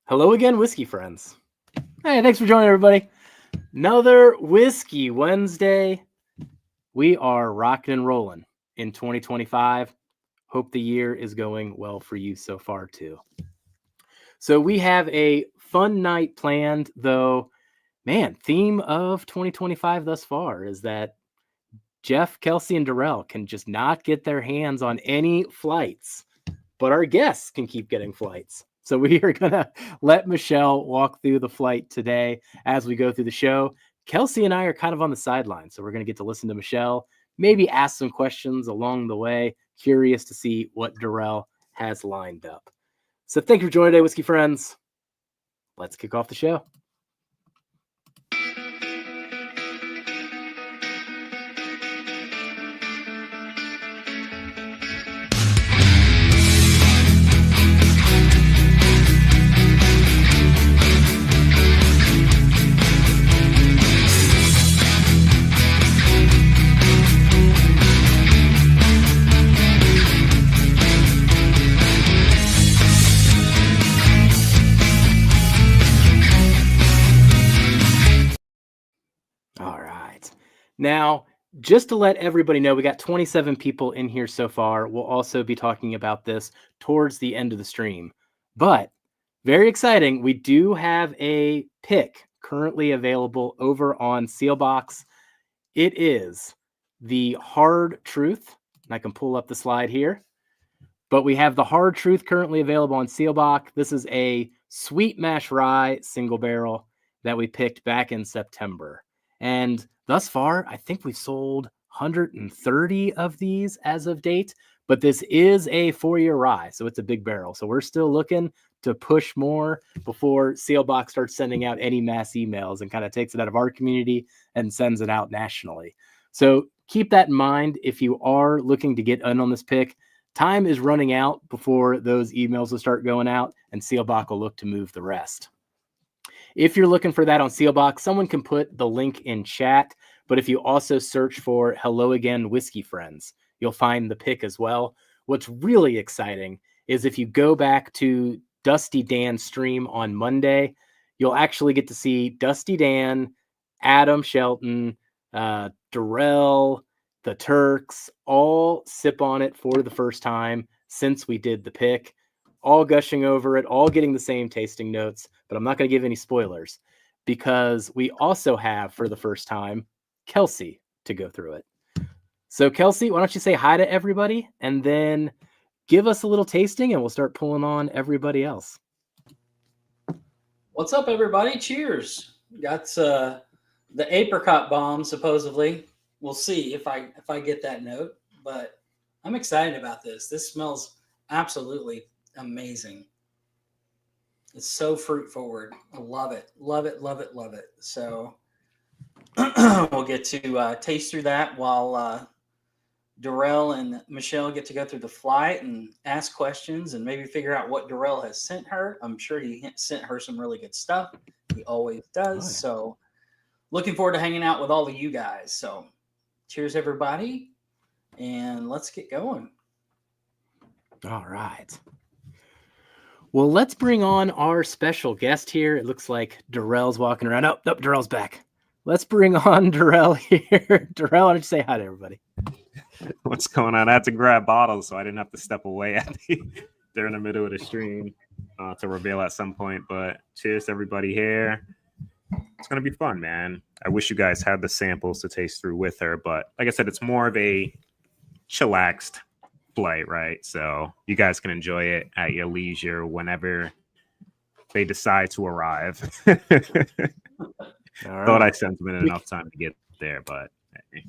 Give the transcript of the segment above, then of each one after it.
Hello again, whiskey friends. Hey, thanks for joining, everybody. Another Whiskey Wednesday. We are rocking and rolling in 2025. Hope the year is going well for you so far, too. So we have a fun night planned, though, man, theme of 2025 thus far is that Jeff, Kelsey, and Darrell can just not get their hands on any flights, but our guests can keep getting flights. So we are going to let Michelle walk through the flight today as we go through the show. Kelsey and I are kind of on the sidelines, so we're going to get to listen to Michelle, maybe ask some questions along the way. Curious to see what Darrell has lined up. So thank you for joining today, Whiskey friends. Let's kick off the show. Now, just to let everybody know, we got 27 people in here so far. We'll also be talking about this towards the end of the stream. But very exciting, we do have a pick currently available over on Sealbox. It is the Hard Truth. And I can pull up the slide here. But we have the Hard Truth currently available on Sealbox. This is a sweet mash rye single barrel that we picked back in September. And thus far, I think we've sold 130 of these as of date, but this is a 4-year rye, so it's a big barrel. So we're still looking to push more before Sealbox starts sending out any mass emails and kind of takes it out of our community and sends it out nationally. So keep that in mind if you are looking to get in on this pick. Time is running out before those emails will start going out, and Sealbox will look to move the rest. If you're looking for that on Sealbox, someone can put the link in chat. But if you also search for Hello Again Whiskey Friends, you'll find the pick as well. What's really exciting is if you go back to Dusty Dan's stream on Monday, you'll actually get to see Dusty Dan, Adam Shelton, Darrell, the Turks, all sip on it for the first time since we did the pick. All gushing over it, all getting the same tasting notes, but I'm not going to give any spoilers because we also have, for the first time, Kelsey to go through it. So Kelsey, why don't you say hi to everybody and then give us a little tasting and we'll start pulling on everybody else. What's up, everybody? Cheers. Got the apricot bomb, supposedly. We'll see if I get that note, but I'm excited about this. This smells absolutely amazing. It's so fruit forward. I love it. Love it. Love it. Love it. So we'll get to taste through that while Darrell and Michelle get to go through the flight and ask questions and maybe figure out what Darrell has sent her. I'm sure he sent her some really good stuff. He always does. Oh, yeah. So looking forward to hanging out with all of you guys. So cheers, everybody. And let's get going. All right. Well, let's bring on our special guest here. It looks like Darrell's walking around. Oh, nope, Darrell's back. Let's bring on Darrell here. Darrell, why don't you say hi to everybody? What's going on? I had to grab bottles, so I didn't have to step away during the middle of the stream to reveal at some point. But cheers to everybody here. It's going to be fun, man. I wish you guys had the samples to taste through with her. But like I said, it's more of a chillaxed flight, right? So you guys can enjoy it at your leisure whenever they decide to arrive. All right. Thought I sent them in enough time to get there, but hey,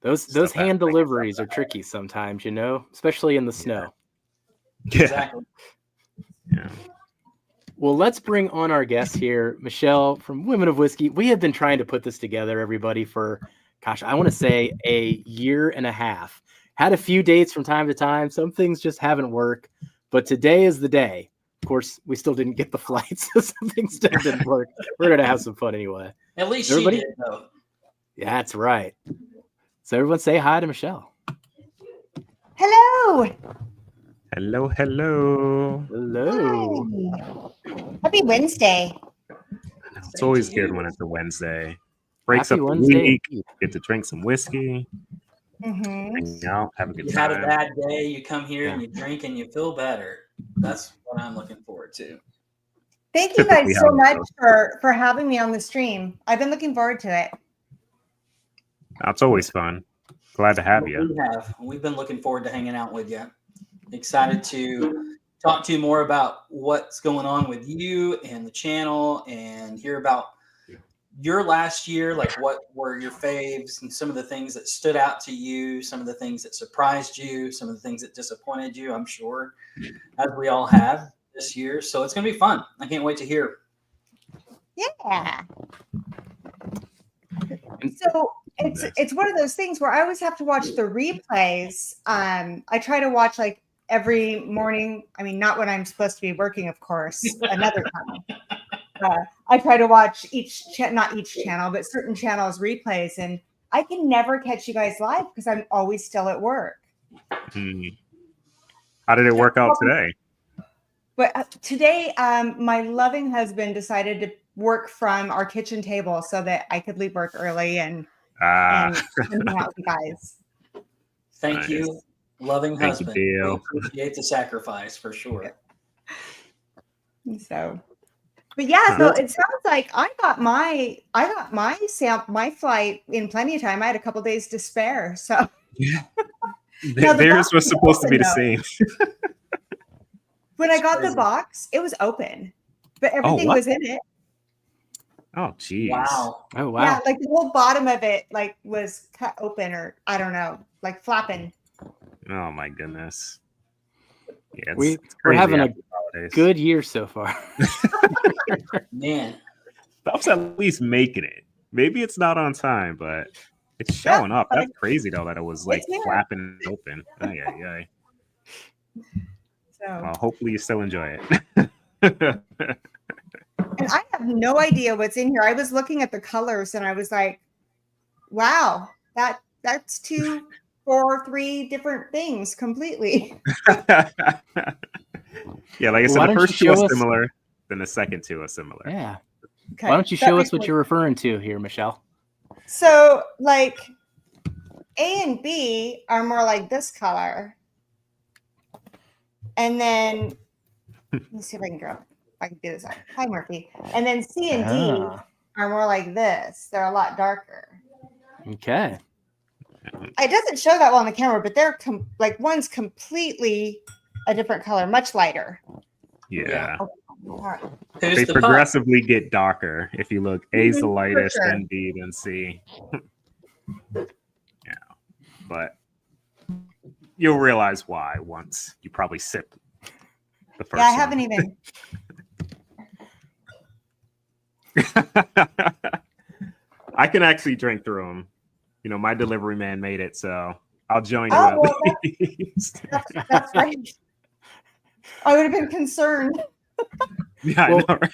those hand deliveries are tricky sometimes, you know, especially in the snow. Yeah. Exactly. Yeah. Well, let's bring on our guest here, Michelle from Women of Whiskey. We have been trying to put this together, everybody, for, gosh, I want to say a year and a half. Had a few dates from time to time. Some things just haven't worked, but today is the day. Of course, we still didn't get the flights, so some things still didn't work. We're going to have some fun anyway. At least everybody, she did, though. Yeah, that's right. So everyone say hi to Michelle. Hello. Hello, hello. Hello. Hi. Happy Happy Wednesday. It's always good when it's a Wednesday. Breaks Happy up the Wednesday. week. Get to drink some whiskey. Mm-hmm. Hang out, have a good You time. had a bad day, you come here Yeah. and you drink and you feel better. That's what I'm looking forward to. Thank you Typically guys how so it much goes. for having me on the stream. I've been looking forward to it. It's always fun. Glad to have you. We've been looking forward to hanging out with you. Excited to talk to you more about what's going on with you and the channel and hear about your last year, like what were your faves and some of the things that stood out to you, some of the things that surprised you, some of the things that disappointed you, I'm sure, as we all have this year. So it's going to be fun. I can't wait to hear. Yeah. So it's one of those things where I always have to watch the replays. I try to watch like every morning. I mean, not when I'm supposed to be working, of course, another time. I try to watch not each channel, but certain channels replays, and I can never catch you guys live because I'm always still at work. How did it work out today? But today, my loving husband decided to work from our kitchen table so that I could leave work early and hang out with you guys. Thank you, loving Thank husband. you, Dale. We appreciate the sacrifice for sure. So, but yeah, so it sounds like I got my flight in plenty of time. I had a couple days to spare. So theirs was supposed to be the same. When I got the box, it was open, but everything was in it. Oh, geez. Wow. Oh, wow. Yeah, like the whole bottom of it like was cut open, or I don't know, like flapping. Oh my goodness. Yeah, We're crazy having a after the holidays. good year so far. Man. Stuff's at least making it. Maybe it's not on time, but it's showing up. That's crazy though that it was like flapping open. Ay. So Well, hopefully you still enjoy it. And I have no idea what's in here. I was looking at the colors and I was like, wow, that's 2, 4, 3 different things completely. Yeah, like I said, the first two are similar, then the second two are similar. Yeah. Okay. Why don't you show us what you're referring to here, Michelle? So like A and B are more like this color. And then let me see if I can do this. Hi, Murphy. And then C and D are more like this. They're a lot darker. Okay. It doesn't show that well on the camera, but they're like one's completely a different color, much lighter. Yeah. Right. They progressively get darker. If you look, A's the lightest, then B, then C. Yeah. But you'll realize why once you probably sip the first one. Yeah, I haven't even. I can actually drink through them. You know, my delivery man made it, so I'll join you at least. That's right. I would have been concerned. Yeah, I know, right?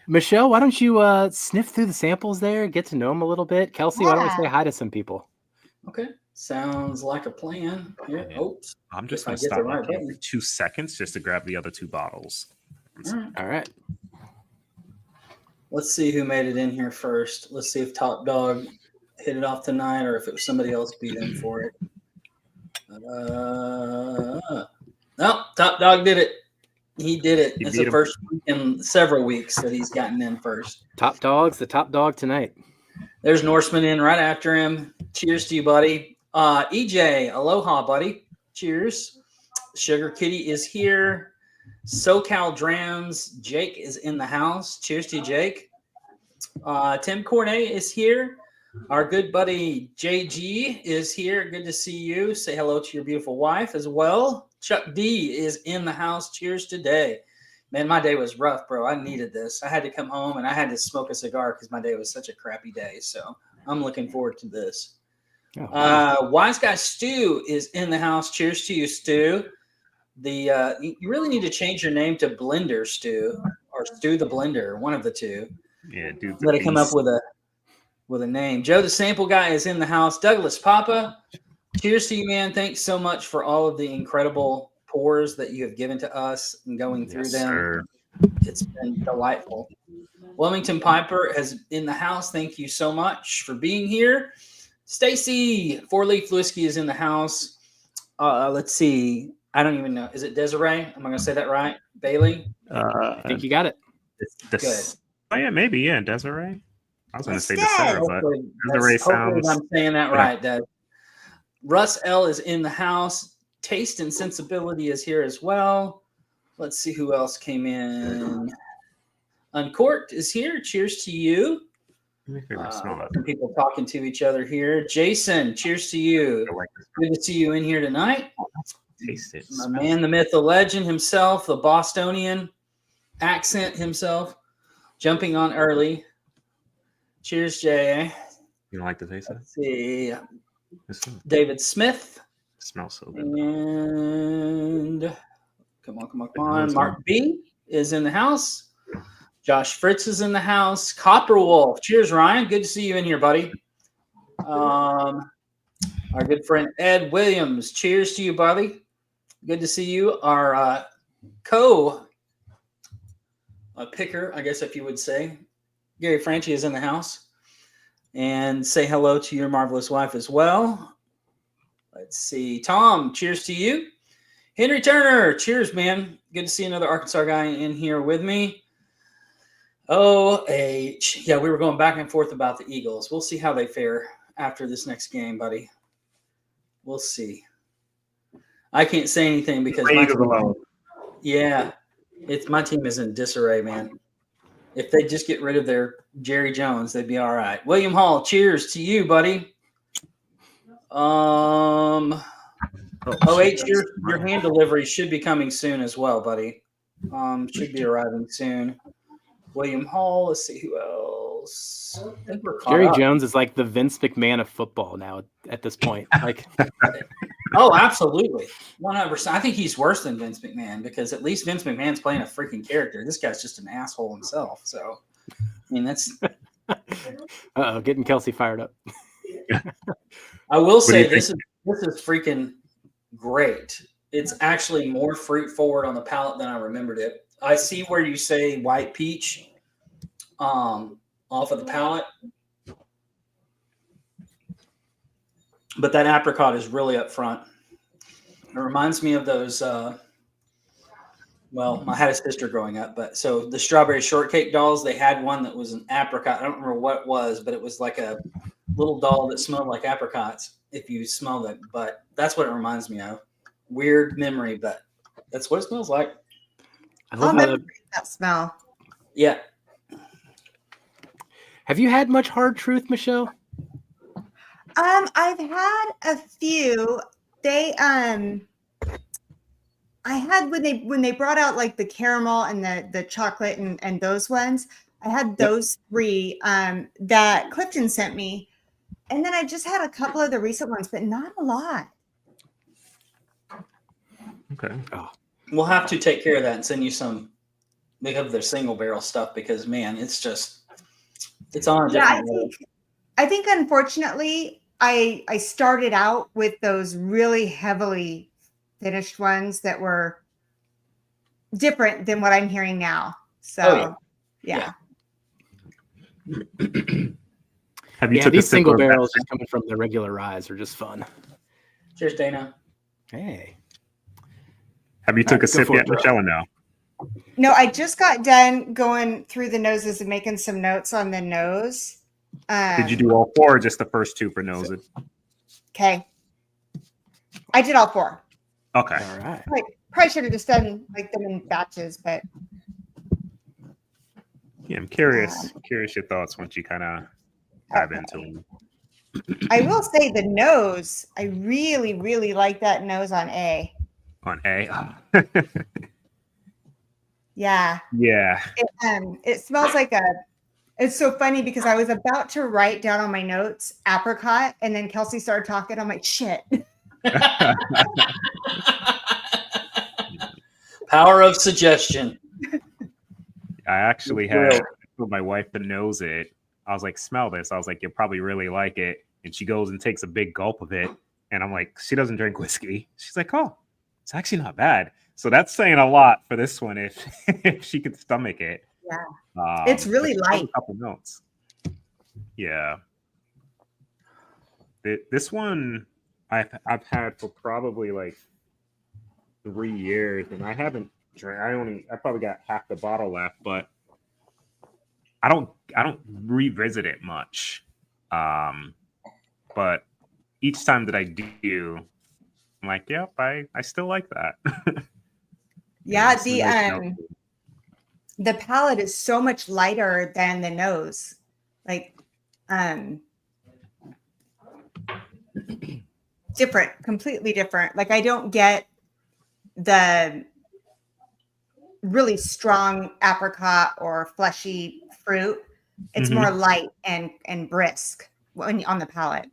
Michelle, why don't you sniff through the samples there, get to know them a little bit? Kelsey, why don't we say hi to some people? Okay. Sounds like a plan. Here. Oops. I'm just going to stop right for 2 seconds just to grab the other 2 bottles. All right. Let's see who made it in here first. Let's see if Top Dog hit it off tonight or if it was somebody else beat him for it. No, Top Dog did it. He did it. It's the first week in several weeks that he's gotten in first. Top Dog's the top dog tonight. There's Norseman in right after him. Cheers to you, buddy. EJ, aloha, buddy. Cheers. Sugar Kitty is here. SoCal Drams, Jake is in the house. Cheers to you, Jake. Tim Cornet is here. Our good buddy JG is here. Good to see you. Say hello to your beautiful wife as well. Chuck D is in the house. Cheers today. Man, my day was rough, bro. I needed this. I had to come home and I had to smoke a cigar because my day was such a crappy day. So I'm looking forward to this. Wise Guy Stu is in the house. Cheers to you, Stu. You really need to change your name to Blender Stu or Stu the Blender, one of the two. Yeah, dude. Got to come up with a name. Joe the Sample Guy is in the house. Douglas Papa, cheers to you, man. Thanks so much for all of the incredible pours that you have given to us and going through them. Sir. It's been delightful. Wilmington Piper is in the house. Thank you so much for being here. Stacy, 4 Leaf Whiskey is in the house. Let's see. I don't even know. Is it Desiree? Am I going to say that right? Bailey? I think you got it. Good. Oh yeah, maybe Desiree. I was going to say Instead. Desiree, but Desiree Hopefully sounds. I'm saying that right, Des. Russ L is in the house. Taste and Sensibility is here as well. Let's see who else came in. Uncorked is here. Cheers to you. Some people talking to each other here. Jason, cheers to you. Good to see you in here tonight. Taste it. My man, the myth, the legend himself, the Bostonian accent himself, jumping on early. Cheers, Jay. You don't like the taste of it? Let's see. David Smith. It smells so good. And come on. Mark B is in the house. Josh Fritz is in the house. Copper Wolf. Cheers, Ryan. Good to see you in here, buddy. Our good friend Ed Williams. Cheers to you, buddy. Good to see you. Our picker, I guess if you would say. Gary Franchi is in the house. And say hello to your marvelous wife as well. Let's see. Tom, cheers to you. Henry Turner, cheers, man. Good to see another Arkansas guy in here with me. OH. Yeah, we were going back and forth about the Eagles. We'll see how they fare after this next game, buddy. We'll see. I can't say anything because my team is in disarray, man. If they just get rid of their Jerry Jones, they'd be all right. William Hall, cheers to you, buddy. OH, your hand delivery should be coming soon as well, buddy. Should be arriving soon. William Hall. Let's see who else. I think we're caught Jerry up. Jones is like the Vince McMahon of football now at this point. Like, oh, absolutely, 100%. I think he's worse than Vince McMahon because at least Vince McMahon's playing a freaking character. This guy's just an asshole himself. So, I mean, that's. Getting Kelsey fired up. I will say this is freaking great. It's actually more fruit forward on the palate than I remembered it. I see where you say white peach off of the palate. But that apricot is really up front. It reminds me of those, I had a sister growing up, but so the strawberry shortcake dolls, they had one that was an apricot. I don't remember what it was, but it was like a little doll that smelled like apricots if you smelled it. But that's what it reminds me of. Weird memory, but that's what it smells like. I'll never forget that smell. Yeah. Have you had much hard truth, Michelle? I've had a few. They I had when they brought out like the caramel and the chocolate and those ones. I had those 3 that Clifton sent me. And then I just had a couple of the recent ones, but not a lot. Okay. Oh. We'll have to take care of that and send you some of their single barrel stuff because man, it's on a different level. I think unfortunately I started out with those really heavily finished ones that were different than what I'm hearing now. So yeah. Have you took these a single sip of barrels that? just coming from the regular rise are just fun. Cheers, Dana. Hey. Have you took a sip for yet, it, bro. Michelle, or no? No, I just got done going through the noses and making some notes on the nose. Did you do all 4 or just the first 2 for noses? Okay. I did all 4. Okay. All right. Probably should have just done like them in batches, but Yeah, I'm curious your thoughts once you kind of dive into them. I will say the nose, I really, really like that nose on A. On A? Yeah. Yeah. It smells like it's so funny because I was about to write down on my notes apricot and then Kelsey started talking. I'm like, shit. Power of suggestion. I actually had my wife to nose it. I was like, smell this. I was like, you'll probably really like it. And she goes and takes a big gulp of it. And I'm like, she doesn't drink whiskey. She's like, oh, it's actually not bad. So that's saying a lot for this one if if she could stomach it. Yeah. It's really but light. A couple notes. Yeah. This one I've had for probably like 3 years, and I haven't drank. I probably got half the bottle left, but I don't revisit it much. But each time that I do, I'm like, yep, I still like that. Yeah, It's a nice note. the palate is so much lighter than the nose. Like different, completely different. Like I don't get the really strong apricot or fleshy fruit. It's more light and brisk when on the palate.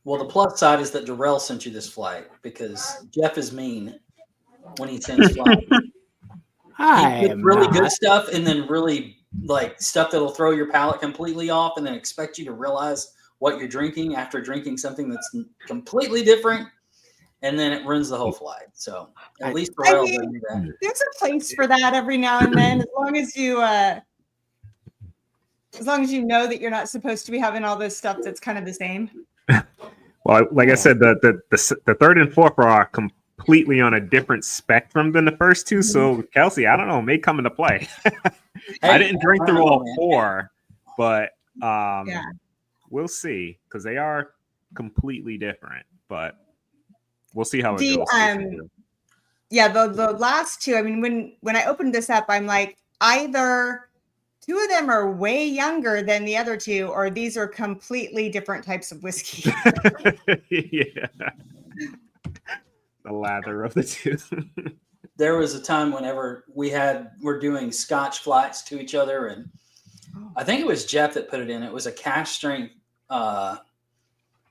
Well, the plus side is that Darrell sent you this flight because Jeff is mean when he sends flights. I He puts am really not. good stuff and then really like stuff that'll throw your palate completely off and then expect you to realize what you're drinking after drinking something that's completely different. And then it ruins the whole flight. So at least Darrell doesn't do that. There's a place for that every now and then, as long as you know that you're not supposed to be having all this stuff that's kind of the same. Well, like I said, the third and fourth are completely on a different spectrum than the first two. So Kelsey, I don't know, may come into play. I didn't drink through all four, but we'll see because they are completely different. But we'll see how it goes. The last two. I mean, when I opened this up, I'm like, either two of them are way younger than the other two, or these are completely different types of whiskey. Yeah. The lather of the two. There was a time whenever we're doing scotch flights to each other, and I think it was Jeff that put it in. It was a cask strength. It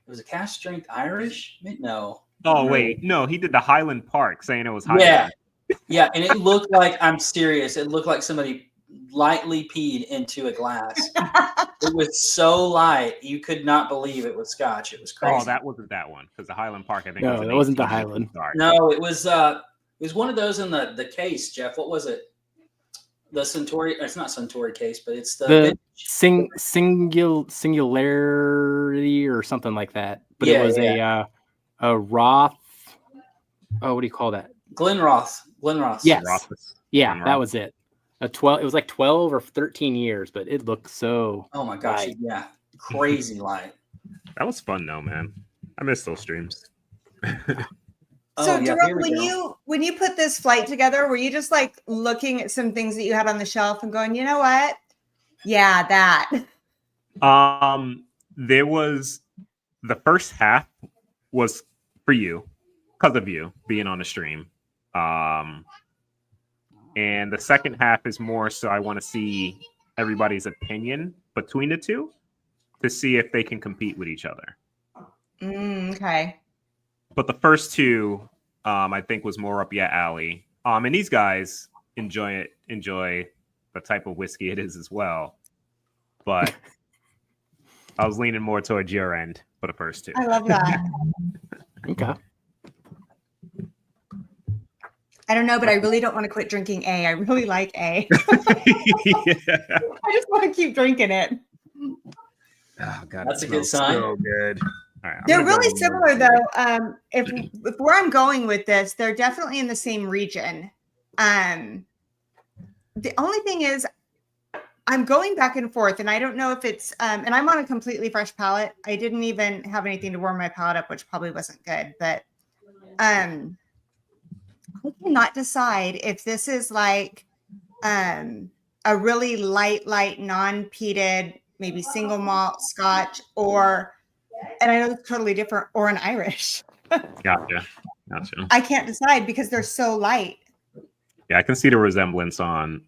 was a cask strength Irish. No. Oh wait, no, he did the Highland Park, saying it was Highland. Yeah, yeah, and it looked like, I'm serious. It looked like somebody lightly peed into a glass. It was so light, you could not believe it was scotch. It was crazy. Oh, that wasn't that one because the Highland Park, I think. No, that wasn't the Highland. No, it was one of those in the case, Jeff. What was it? The Centauri. It's not Centauri case, but it's the singularity or something like that. But it was a Roth. Oh, what do you call that? Glenroth. Yes. Yeah, Glenroth. that was it. It was like 12 or 13 years, but it looked so. Oh my gosh! light. Yeah, crazy light. That was fun though, man. I miss those streams. So, Darrell, when you put this flight together, were you just like looking at some things that you had on the shelf and going, you know what? Yeah, that. There was the first half was for you because of you being on the stream. And the second half is more so I want to see everybody's opinion between the two to see if they can compete with each other. Okay. But the first two, I think, was more up your alley. And these guys enjoy the type of whiskey it is as well. But I was leaning more towards your end for the first two. I love that. Okay. I don't know, but I really don't want to quit drinking A. I really like A. Yeah. I just want to keep drinking it. Oh, God, That's a good sign. So good. All right, They're really similar, though. If where I'm going with this, they're definitely in the same region. The only thing is, I'm going back and forth, and I don't know if it's. And I'm on a completely fresh palate. I didn't even have anything to warm my palate up, which probably wasn't good. But I cannot decide if this is like a really light, non-peated, maybe single malt Scotch, or, and I know it's totally different, or an Irish. Gotcha. I can't decide because they're so light. Yeah, I can see the resemblance on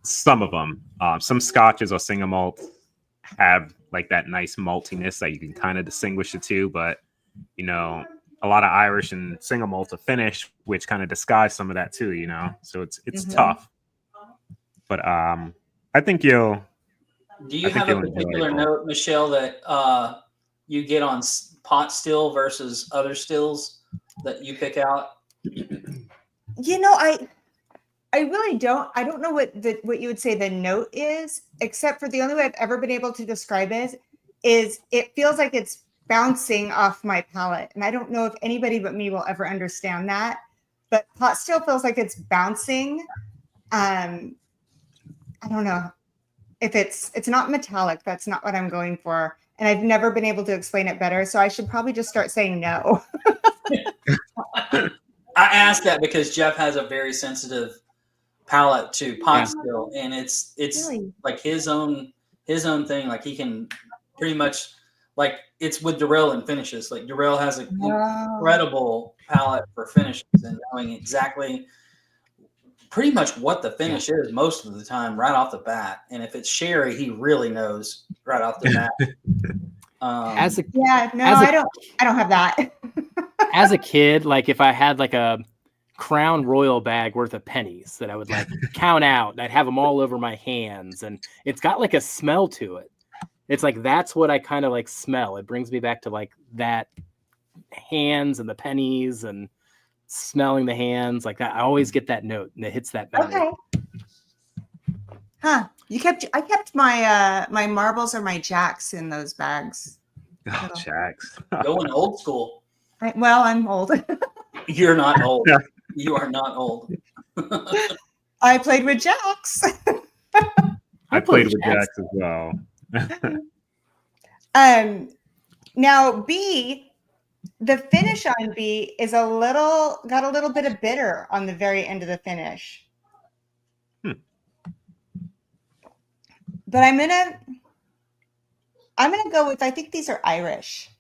some of them. Some Scotches or single malt have like that nice maltiness that you can kind of distinguish the two, but you know, a lot of Irish and single malt are Finnish, which kind of disguise some of that too, you know. So it's tough. But I think you'll. Do you have a particular note, Michelle, that you get on pot still versus other stills? that you pick out? You know, I really don't. I don't know what you would say the note is, except for the only way I've ever been able to describe it is it feels like it's bouncing off my palate. And I don't know if anybody but me will ever understand that. But pot still feels like it's bouncing. I don't know if it's not metallic. That's not what I'm going for. And I've never been able to explain it better. So I should probably just start saying no. I asked that because Jeff has a very sensitive palate to pot still, and it's Really? like his own thing. Like he can pretty much, like, it's with Durrell and finishes. Like Durrell has an incredible palate for finishes and knowing exactly pretty much what the finish is most of the time right off the bat. And if it's sherry, he really knows right off the bat. I don't have that. As a kid, like if I had like a Crown Royal bag worth of pennies that I would like count out, and I'd have them all over my hands, and it's got like a smell to it. It's like that's what I kind of like smell. It brings me back to like that hands and the pennies and smelling the hands like that. I always get that note and it hits that memory. Okay. Huh. I kept my my marbles or my jacks in those bags. Oh, jacks. Going old school. I'm old. You're not old. You are not old. I played with jacks. I played with jacks as well. Now B, the finish on B is got a little bit of bitter on the very end of the finish. But I'm gonna go with, I think these are Irish.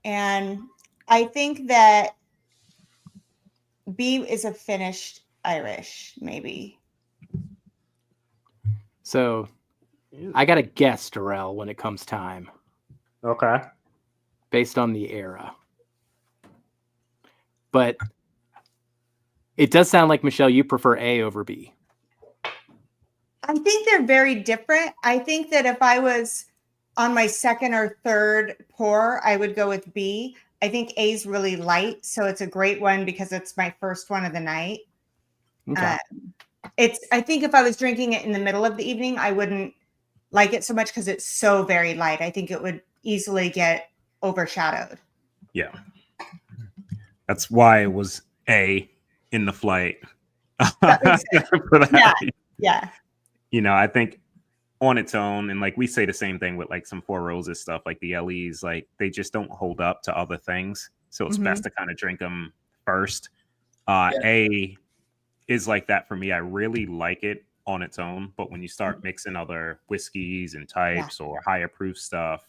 And I think that B is a finished Irish, maybe. So I got to guess, Darrell, when it comes time. Okay. Based on the era. But it does sound like, Michelle, you prefer A over B. I think they're very different. I think that if I was on my second or third pour, I would go with B. I think A is really light, so it's a great one because it's my first one of the night. Okay. I think if I was drinking it in the middle of the evening, I wouldn't like it so much because it's so very light. I think it would easily get overshadowed. Yeah. That's why it was A in the flight. That makes sense. For that. Yeah. You know, I think on its own, and like we say the same thing with like some Four Roses stuff, like the LEs, like they just don't hold up to other things. So it's best to kind of drink them first. A is like that for me. I really like it on its own, but when you start mixing other whiskeys and types or higher proof stuff,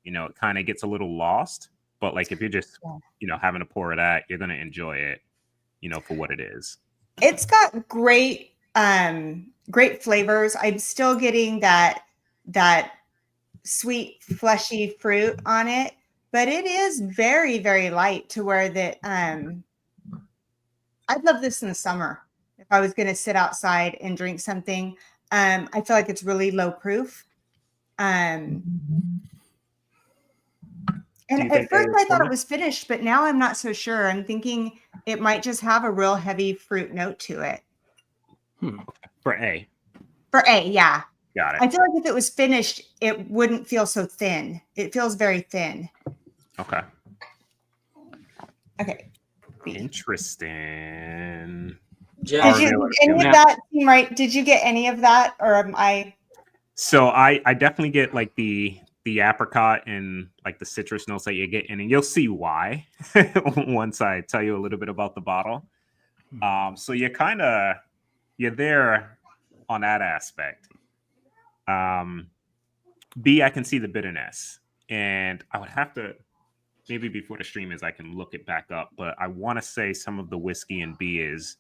you know, it kind of gets a little lost. But like if you're just, you know, having a pour of that, you're going to enjoy it, you know, for what it is. It's got great flavors. I'm still getting that sweet, fleshy fruit on it, but it is very, very light to where that I'd love this in the summer. If I was going to sit outside and drink something, I feel like it's really low proof. And at first I thought it was finished, but now I'm not so sure. I'm thinking it might just have a real heavy fruit note to it. For A. For A, yeah. Got it. I feel like if it was finished, it wouldn't feel so thin. It feels very thin. Okay. Okay. B. Interesting. Yeah. Did you any of that seem right? Did you get any of that, or am I? So I definitely get like the apricot and like the citrus notes that you get in, and you'll see why once I tell you a little bit about the bottle. So you're there on that aspect. B, I can see the bitterness, and I would have to maybe before the stream I can look it back up, but I want to say some of the whiskey in B is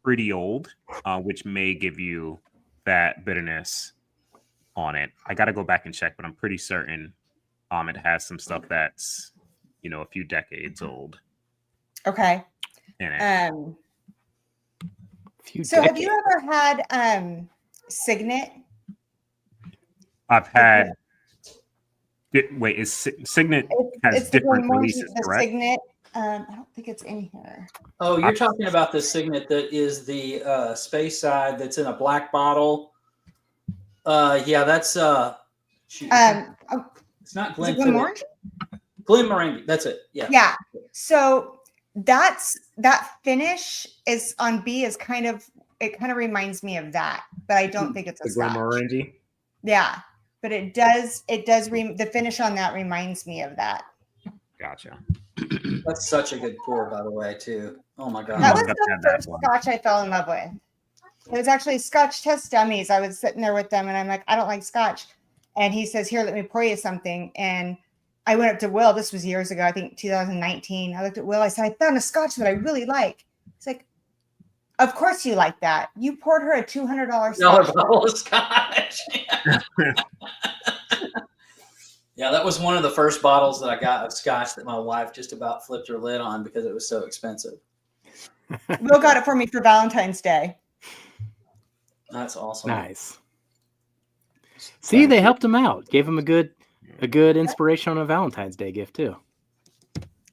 pretty old, which may give you that bitterness on it. I got to go back and check, but I'm pretty certain it has some stuff that's, you know, a few decades old. Okay. In it. Have you ever had Signet? I've had. Wait, is Signet has different releases, correct? Signet. I don't think it's in here. Oh, you're talking about the signet that is the space side that's in a black bottle. Yeah, that's shoot, it's not Is it Glenfiddich. Glenmorangie? Glenmorangie. That's it. Yeah. Yeah. So that finish is on B is kind of reminds me of that, but I don't think it's a The scotch. Glenmorangie. Yeah, but it does the finish on that reminds me of that. Gotcha. That's such a good pour, by the way, too. Oh my god. That was I've the had that first one. scotch I fell in love with. It was actually Scotch Test Dummies. I was sitting there with them and I'm like, I don't like scotch. And he says, here, let me pour you something. And I went up to Will. This was years ago, I think 2019. I looked at Will. I said, I found a scotch that I really like. He's like, of course you like that. You poured her a $200 scotch. Bottle of scotch. Yeah, that was one of the first bottles that I got of scotch that my wife just about flipped her lid on because it was so expensive. Will got it for me for Valentine's Day. That's awesome. Nice. See, they helped him out. Gave him a good inspiration on a Valentine's Day gift too.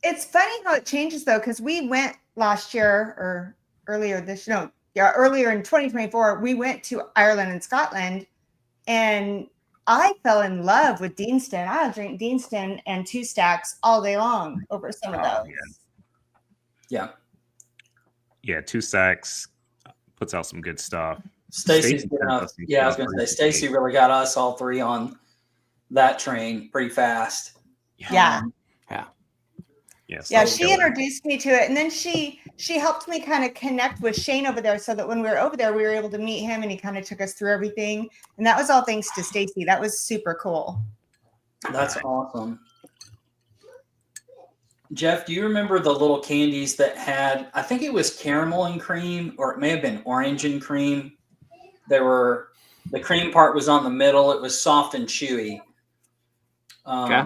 It's funny how it changes though, because we went last year or earlier in 2024, we went to Ireland and Scotland, and I fell in love with Deanston. I'll drink Deanston and 2 stacks all day long over some of those. Yeah. Yeah, 2 stacks puts out some good stuff. Stacy's Stacey good enough. sent us some Yeah, I was stuff going to say, recently. Stacy really got us all 3 on that train pretty fast. Yeah. Yeah, She introduced me to it, and then she helped me kind of connect with Shane over there, so that when we were over there, we were able to meet him, and he kind of took us through everything. And that was all thanks to Stacy. That was super cool. That's awesome. Jeff, do you remember the little candies that had, I think it was caramel and cream, or it may have been orange and cream? The cream part was on the middle. It was soft and chewy. Okay.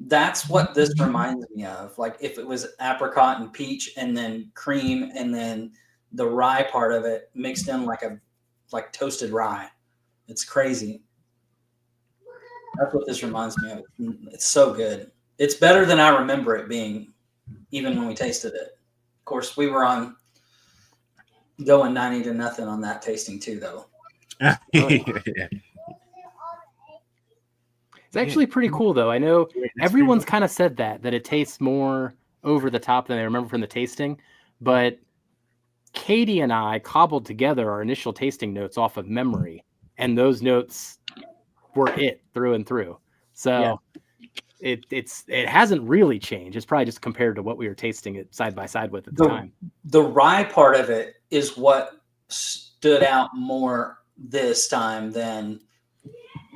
That's what this reminds me of. Like if it was apricot and peach and then cream and then the rye part of it mixed in like toasted rye. It's crazy. That's what this reminds me of. It's so good. It's better than I remember it being, even when we tasted it. Of course, we were on going 90-0 on that tasting too, though. Yeah. It's actually pretty cool though. I know everyone's kind of said that it tastes more over the top than I remember from the tasting, but Katie and I cobbled together our initial tasting notes off of memory, and those notes were it through and through. So it hasn't really changed. It's probably just compared to what we were tasting it side by side with at the time. The rye part of it is what stood out more this time than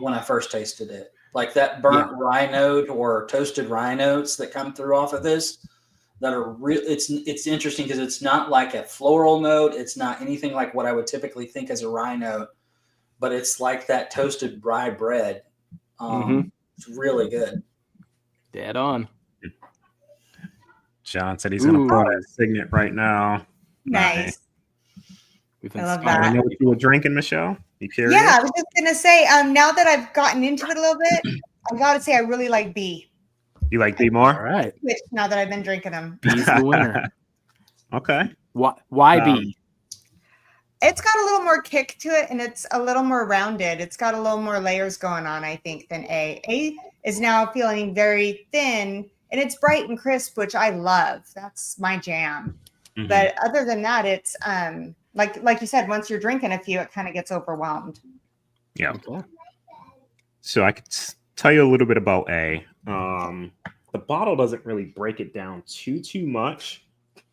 when I first tasted it. Like that burnt rye note or toasted rye notes that come through off of this that are real. It's interesting because it's not like a floral note. It's not anything like what I would typically think as a rye note, but it's like that toasted rye bread. It's really good. Dead on. John said he's going to pour that signet right now. Nice. We've I been love I that. know what you were drinking, Michelle. You curious? Yeah, I was just gonna say, now that I've gotten into it a little bit, I gotta say I really like B. You like B more? All right. Which now that I've been drinking them, B's the winner. Okay. Why B? it's got a little more kick to it, and it's a little more rounded. It's got a little more layers going on, I think, than A. A is now feeling very thin, and it's bright and crisp, which I love. That's my jam. Mhm. But other than that, it's like you said, once you're drinking a few, it kind of gets overwhelmed. Yeah. Okay. So I could tell you a little bit about A. The bottle doesn't really break it down too much,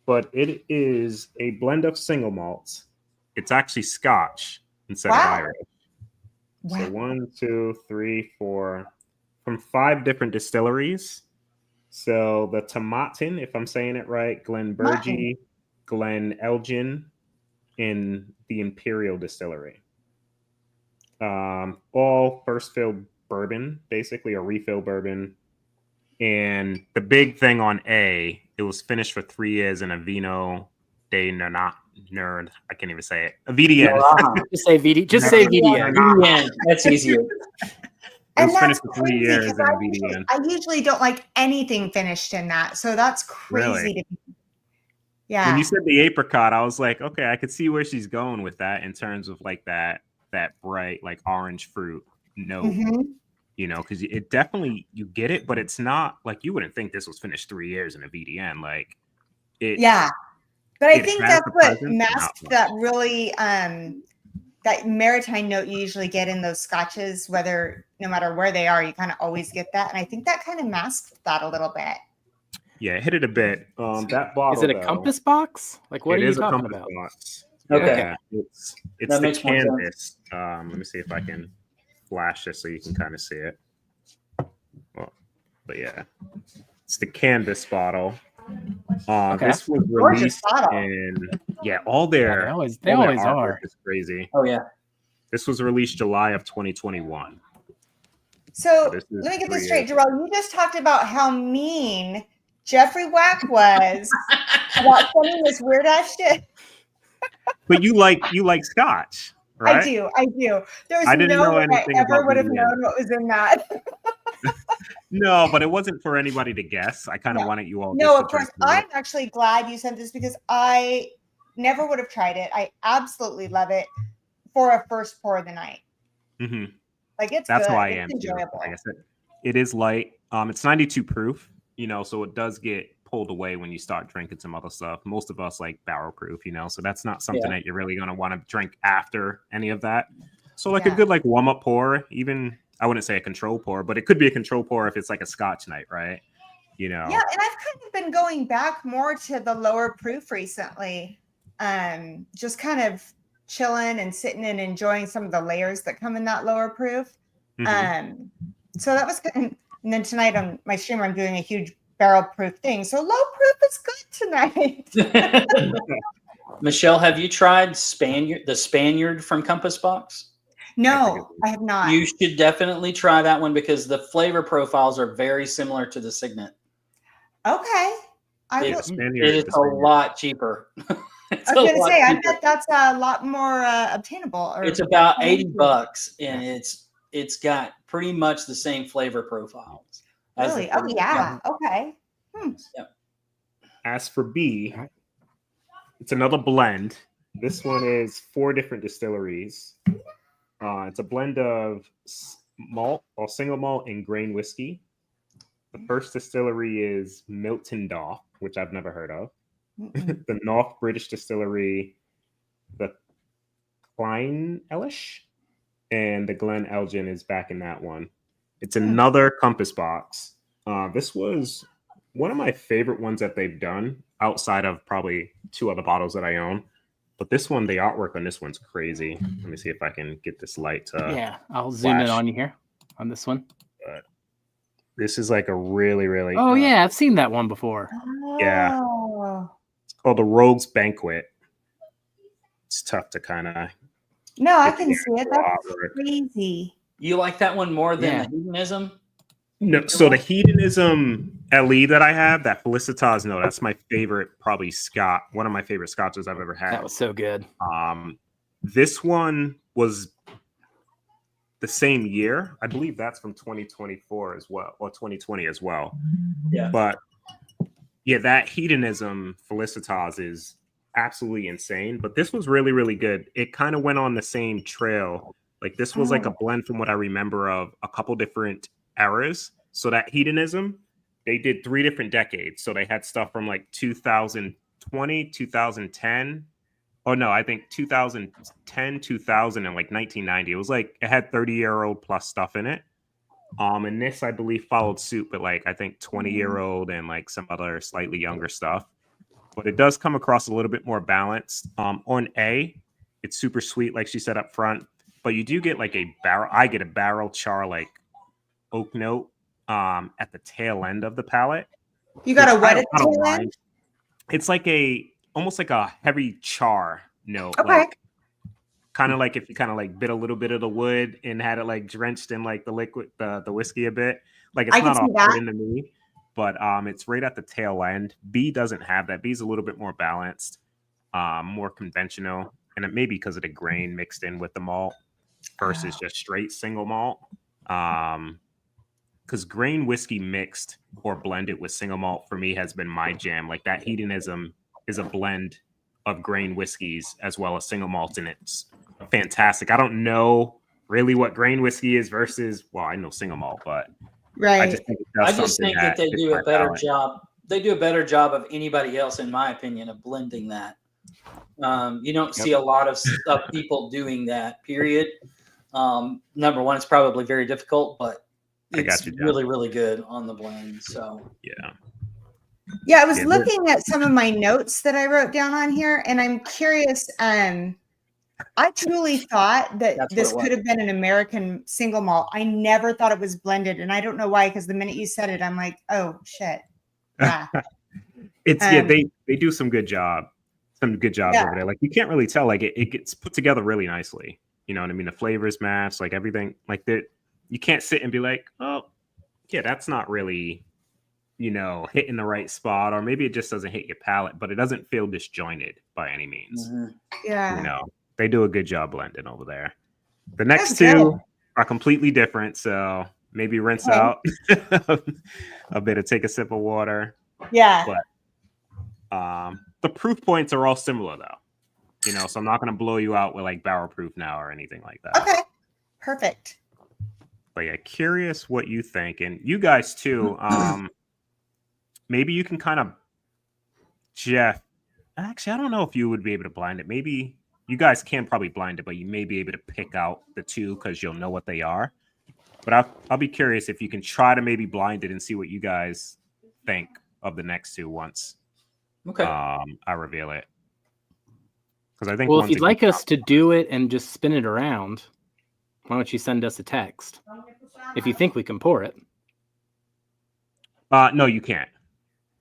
but it is a blend of single malts. It's actually Scotch instead of Wow. Irish. Wow. So 1, 2, 3, 4, from 5 different distilleries. So the Tomatin, if I'm saying it right, Glenbergie, Glen Elgin, in the Imperial Distillery. All first fill bourbon, basically a refill bourbon. And the big thing on A, it was finished for 3 years in a Vino de Nerd. I can't even say it. A VDN. Just say VD. Just say VDN. Yeah, that's easier. It And was finished that's for 3 crazy years because in a VDN. I usually don't like anything finished in that. So that's crazy Really? to me. When Yeah. you said the apricot, I was like, okay, I could see where she's going with that in terms of like that bright like orange fruit note. Mhm. You know, because it definitely you get it, but it's not like you wouldn't think this was finished 3 years in a VDN. Like it, Yeah. But I it think has that's the what presence, but not masks much. that really that maritime note you usually get in those scotches, whether no matter where they are, you kind of always get that. And I think that kind of masks that a little bit. Yeah, it hit it a bit. That bottle Is it a though, compass box? Like, what it are you is a talking compass about? box. Okay. Yeah, it's That the makes more sense. canvas. Let me see if I can flash this so you can kind of see it. Well, but yeah, it's the canvas bottle. Okay. This was Gorgeous released bottle. in all Yeah, their they always artwork are. is crazy. Oh yeah. This was released July of 2021. So This is let me get 3 this straight, years. Jarrell. You just talked about how mean Jeffrey Wack was about sending this weird ass shit. But you like scotch, right? I do. There's I didn't no know way I anything ever about would have VDN. known what was in that. No, but it wasn't for anybody to guess. I kind of No. wanted you all. No, just of to course. drink through I'm it. actually glad you sent this because I never would have tried it. I absolutely love it for a first pour of the night. Mhm. Like it's That's good. how I It's am too. enjoyable. Like I said, it is light. It's 92 proof, you know, so it does get pulled away when you start drinking some other stuff. Most of us like barrel proof, you know, so that's not something that you're really going to want to drink after any of that. So like a Yeah. good like warm up pour, even I wouldn't say a control pour, but it could be a control pour if it's like a scotch night, right? You know. Yeah, and I've kind of been going back more to the lower proof recently. Just kind of chilling and sitting and enjoying some of the layers that come in that lower proof. Mhm. So that was good. And then tonight on my stream, I'm doing a huge barrel proof thing. So low proof is good tonight. Michelle, have you tried the Spaniard from Compass Box? No, I have not. You should definitely try that one because the flavor profiles are very similar to the Signet. Okay. I Yeah, will. It is a lot cheaper. I was going to say, I bet that's a lot more obtainable. It's about $80, and it's got pretty much the same flavor profiles. Really? Oh yeah. Okay. Yep. As for B, it's another blend. This one is 4 different distilleries. It's a blend of malt or single malt and grain whiskey. The first distillery is Milton Doff, which I've never heard of. The North British distillery, the Klein Elish, and the Glen Elgin is back in that one. It's another compass box. This was one of my favorite ones that they've done outside of probably 2 other bottles that I own. But this one, the artwork on this one's crazy. Let me see if I can get this light to Yeah, I'll zoom in flash. on you here on this one. But this is like a really, really. Oh yeah, I've seen that one before. Yeah. Oh. It's called the Rogue's Banquet. It's tough to kind of. No, I can see it. That's crazy. You like that one more than Yeah. the Hedonism? No, so the Hedonism LE that I have, that Felicitas note, that's my favorite, probably one of my favorite scotches I've ever had. That was so good. This one was the same year. I believe that's from 2024 as well, or 2020 as well. Yeah. But yeah, that Hedonism Felicitas is absolutely insane. But this was really, really good. It kind of went on the same trail. Like this was like a blend from what I remember of a couple different eras. So that Hedonism, they did 3 different decades. So they had stuff from like 2020, 2010. Oh no, I think 2010, 2000, and like 1990. It was like it had 30-year-old plus stuff in it. And this I believe followed suit, but like I think 20-year-old and like some other slightly younger stuff. But it does come across a little bit more balanced. On A, it's super sweet, like she said up front. But you do get like a barrel. I get a barrel char like oak note at the tail end of the palate. You got a what at the tail end? It's like almost like a heavy char note. Okay. Like kind of like if you kind of like bit a little bit of the wood and had it like drenched in like the liquid, the whiskey a bit. Like it's not all into me, but it's right at the tail end. B doesn't have that. B's a little bit more balanced, more conventional, and it may be because of the grain mixed in with the malt versus just straight single malt. Because grain whiskey mixed or blended with single malt for me has been my jam. Like that hedonism is a blend of grain whiskeys as well as single malt, and it's fantastic. I don't know really what grain whiskey is versus, well, I know single malt, but I just Right. think it does I just something think that they hits do my a better palate. job. They do a better job of anybody else, in my opinion, of blending that. You don't see a lot of people doing that. Period. Number one, it's probably very difficult, but I got it's you, Jeff. really, really good on the blend. So Yeah. Yeah, I was Yeah, looking at some of my notes that I wrote down on here, and I'm curious. I truly thought that That's what this it was. could have been an American single malt. I never thought it was blended, and I don't know why. Because the minute you said it, I'm like, oh shit. Yeah. It's they do some good jobs Yeah. over there. Like you can't really tell. Like it gets put together really nicely. You know what I mean? The flavors match, like everything. Like that, you can't sit and be like, oh, yeah, that's not really, hitting the right spot, or maybe it just doesn't hit your palate, but it doesn't feel disjointed by any means. Yeah. They do a good job blending over there. The next That's two good. are completely different, so maybe rinse Okay. out a bit of take a sip of water. Yeah. But the proof points are all similar though. So I'm not going to blow you out with like barrel proof now or anything like that. Okay. Perfect. But yeah, curious what you think, and you guys too. Maybe you can kind of, Jeff. Actually, I don't know if you would be able to blind it. Maybe you guys can probably blind it, but you may be able to pick out the two because you'll know what they are. But I'll be curious if you can try to maybe blind it and see what you guys think of the next two once. Okay. I reveal it. Because I think. Well, if you'd like us to do it and just spin it around, why don't you send us a text if you think we can pour it? No, you can't.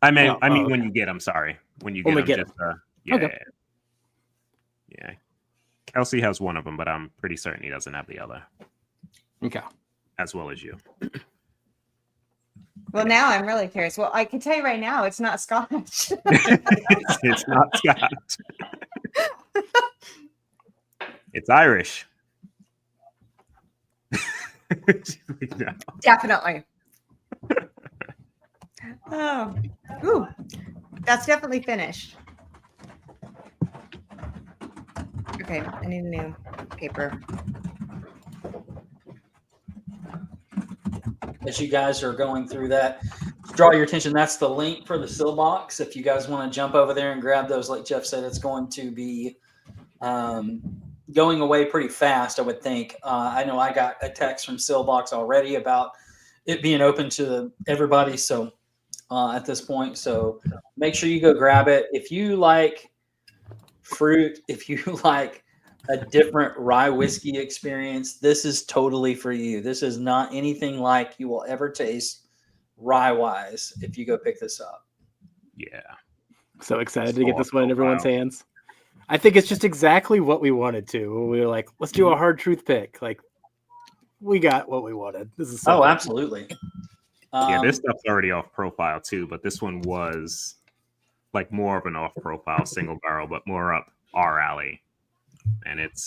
I mean, okay. when you get them. Sorry, when you When we get get them. them. Okay. Yeah. Kelsey has one of them, but I'm pretty certain he doesn't have the other. Okay. As well as you. Well, now I'm really curious. Well, I can tell you right now, it's not Scotch. It's not Scotch. It's Irish. No. Definitely. Oh, ooh, that's definitely finished. Okay, I need a new paper. As you guys are going through that, draw your attention. That's the link for the sill box. If you guys want to jump over there and grab those, like Jeff said, it's going to be going away pretty fast, I would think. I know I got a text from Sillbox already about it being open to everybody. So at this point, so make sure you go grab it. If you like fruit, if you like a different rye whiskey experience, this is totally for you. This is not anything like you will ever taste rye wise if you go pick this up. Yeah. So excited to get this one in everyone's hands. I think it's just exactly what we wanted to. We were like, let's do a hard truth pick. Like, we got what we wanted. This is so Oh, cool. absolutely. Yeah, this stuff's already off profile too, but this one was like more of an off profile single barrel, but more up our alley. And it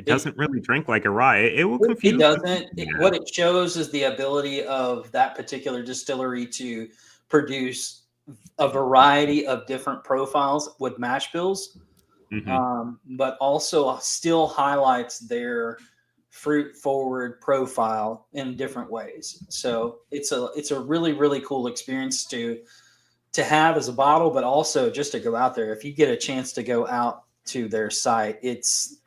doesn't really drink like a rye. It will confuse. It doesn't. What it shows is the ability of that particular distillery to produce a variety of different profiles with mash bills, but also still highlights their fruit forward profile in different ways. So it's a really, really cool experience to have as a bottle, but also just to go out there. If you get a chance to go out to their site, it's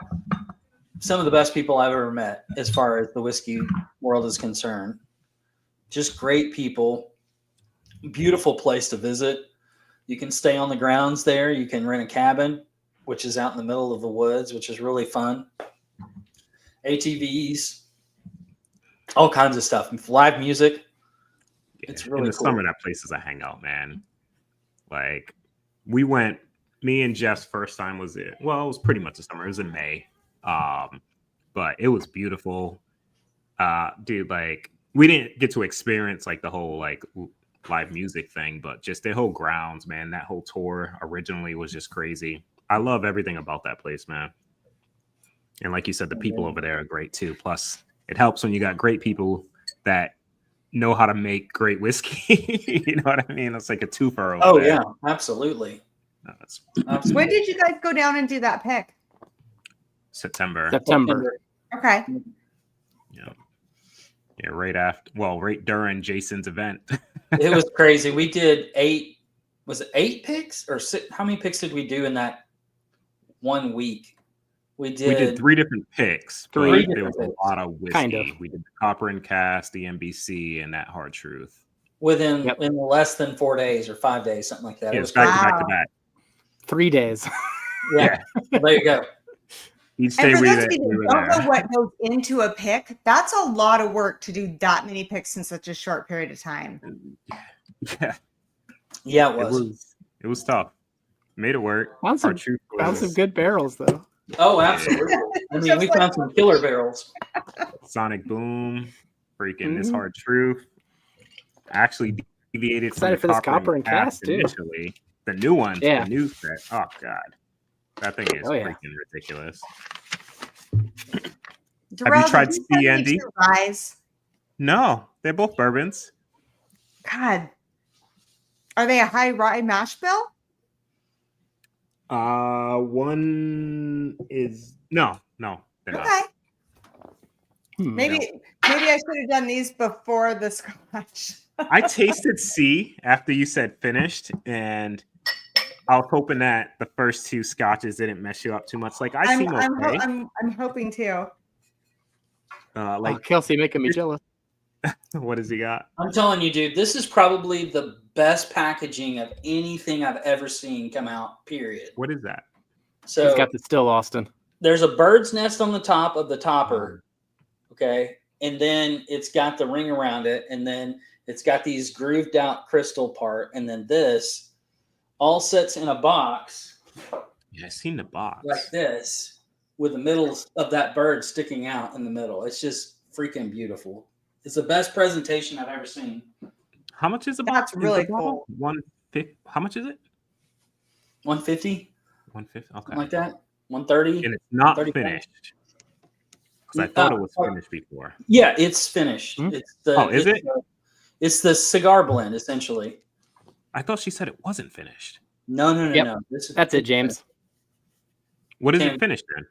some of the best people I've ever met as far as the whiskey world is concerned. Just great people, beautiful place to visit. You can stay on the grounds there. You can rent a cabin, which is out in the middle of the woods, which is really fun. ATVs, all kinds of stuff. Live music. Yeah. It's really in the cool. summer, that place is a hangout, man. Like we went, me and Jeff's first time was it. Well, it was pretty much the summer. It was in May. But it was beautiful. Dude, like we didn't get to experience like the whole like live music thing, but just the whole grounds, man. That whole tour originally was just crazy. I love everything about that place, man. And like you said, the people over there are great too. Plus, it helps when you got great people that know how to make great whiskey. You know what I mean? It's like a twofer over Oh there. yeah, absolutely. Absolutely. When did you guys go down and do that pick? September. Okay. Yeah, right during Jason's event. It was crazy. We did 8. Was it 8 picks or 6? How many picks did we do in that 1 week? We did 3 different picks, but Three there was different a lot of whiskey. Kind of. We did the Copper and Cast, the NBC, and that Hard Truth. within in less than 4 days or 5 days, something like that. Yeah, It was back crazy. to back to back. 3 days. Yeah. There you go. Each And day for we those of you we that were don't there. know what goes into a pick, that's a lot of work to do that many picks in such a short period of time. Yeah, Yeah, it was. it was tough. Made it work. Found some, Hard Truth found some was good barrels though. Oh, absolutely. I mean, Just we like- found some killer barrels. Sonic Boom, freaking this Mhm. Hard Truth. Actually deviated from Excited the for this Copper and Cast, too. initially. The new one, Yeah. the new set. Oh god, that thing is Oh, yeah. freaking ridiculous. Darrell, tried you had any C&D? two Ryes? No, they're both bourbons. God, are they a high rye mash bill? One is no, they're not. Okay, Hmm. maybe I should have done these before the scotch. I tasted C after you said finished, and I was hoping that the first 2 scotches didn't mess you up too much. Like I seem okay. I'm hoping to. Oh, Kelsey making me jealous. What has he got? I'm telling you, dude, this is probably the best packaging of anything I've ever seen come out, period. What is that? So He's got the still Austin. there's a bird's nest on the top of the topper, okay? And then it's got the ring around it, and then it's got these grooved out crystal part, and then this all sits in a box Yeah, I seen the box. like this with the middle of that bird sticking out in the middle. It's just freaking beautiful. It's the best presentation I've ever seen. How much is the That's box? Is really the bottle? cool. 150. How much is it? 150, 150. Okay. something like that. 130. And it's not 35. finished. Because I thought it was finished before. Yeah, it's finished. Hmm? It's the Oh, is it? It's the cigar blend essentially. I thought she said it wasn't finished. No. Yep. This is That's it, James. What is Can- it finished in?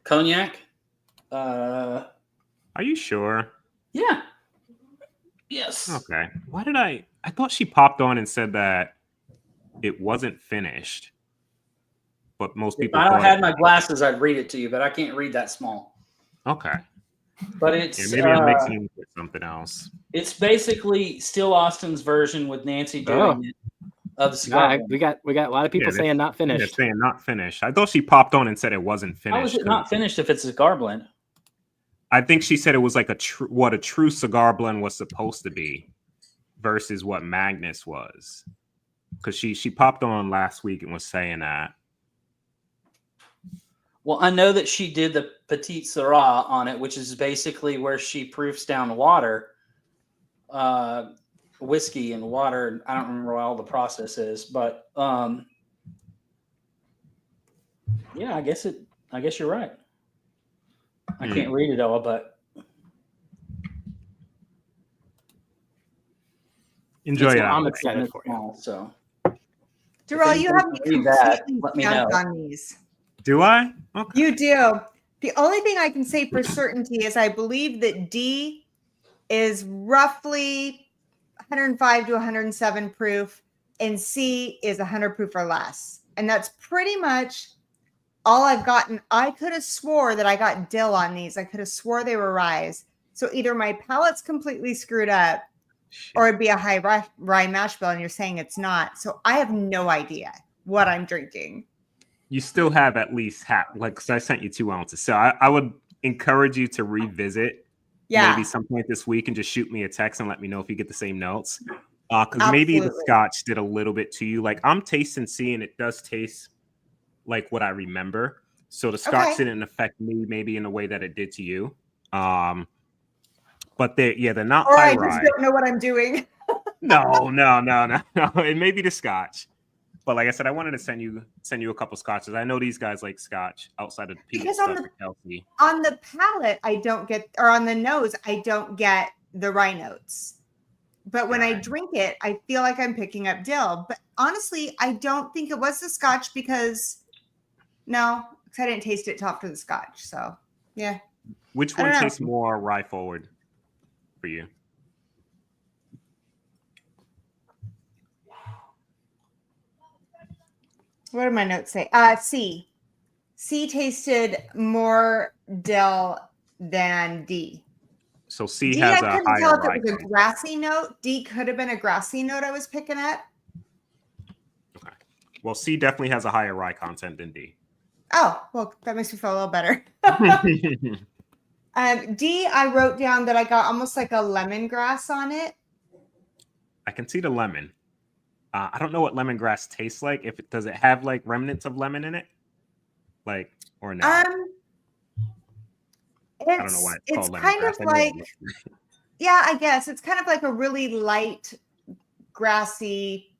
Cognac. Are you sure? Yeah. Yes. Okay. Why did I thought she popped on and said that it wasn't finished. But most If people I thought had it- my glasses, I'd read it to you, but I can't read that small. Okay. But Yeah, it's maybe I'm mixing it with something else. it's basically Still Austin's version with Nancy doing it of the cigar. Yeah, blend. we got a lot of people Yeah, saying not They're finished. saying not finished. I thought she popped on and said it wasn't finished. How is it not 'cause finished if it's a cigar blend? I think she said it was like what a true cigar blend was supposed to be versus what Magnus was. Because she popped on last week and was saying that. Well, I know that she did the Petite Syrah on it, which is basically where she proofs down water, whiskey and water. I don't remember what all the process is, but yeah, I guess you're right. I can't read it all, but Enjoy it's it. I'm not excited for you. small, so Darrell, If you anybody have me can read that, completely let me stumped know. on these. Do I? Okay. You do. The only thing I can say for certainty is I believe that D is roughly 105 to 107 proof, and C is 100 proof or less. And that's pretty much all I've gotten. I could have swore that I got dill on these. I could have swore they were ryes. So either my palate's completely screwed up, or it'd be a high rye mash bill, and you're saying it's not. So I have no idea what I'm drinking. You still have at least half, like, because I sent you 2 ounces. So I would encourage you to revisit Yeah. maybe some point this week and just shoot me a text and let me know if you get the same notes. Because maybe the Absolutely. scotch did a little bit to you. Like, I'm tasting C and it does taste like what I remember. So the scotch Okay. didn't affect me maybe in the way that it did to you. But they're not Or I high just rye. don't know what I'm doing. No. It may be the scotch. But like I said, I wanted to send you a couple scotches. I know these guys like scotch outside of the peanut Because stuff for Kelsey. on the palate, I don't get, or on the nose, I don't get the rye notes. But when I drink it, I feel like I'm picking up dill. But honestly, I don't think it was the scotch because I didn't taste it till after the scotch. So yeah. Which one tastes more rye forward for you? What did my notes say? C. C tasted more dill than D. So C D, has I a couldn't higher tell if rye it was a content. grassy note. D could have been a grassy note I was picking up. Okay. Well, C definitely has a higher rye content than D. Oh, well, that makes me feel a little better. D, I wrote down that I got almost like a lemongrass on it. I can see the lemon. I don't know what lemongrass tastes like. Does it have like remnants of lemon in it, like or no? I don't know why it's it's called kind of lemongrass. like, yeah, I guess it's kind of like a really light, grassy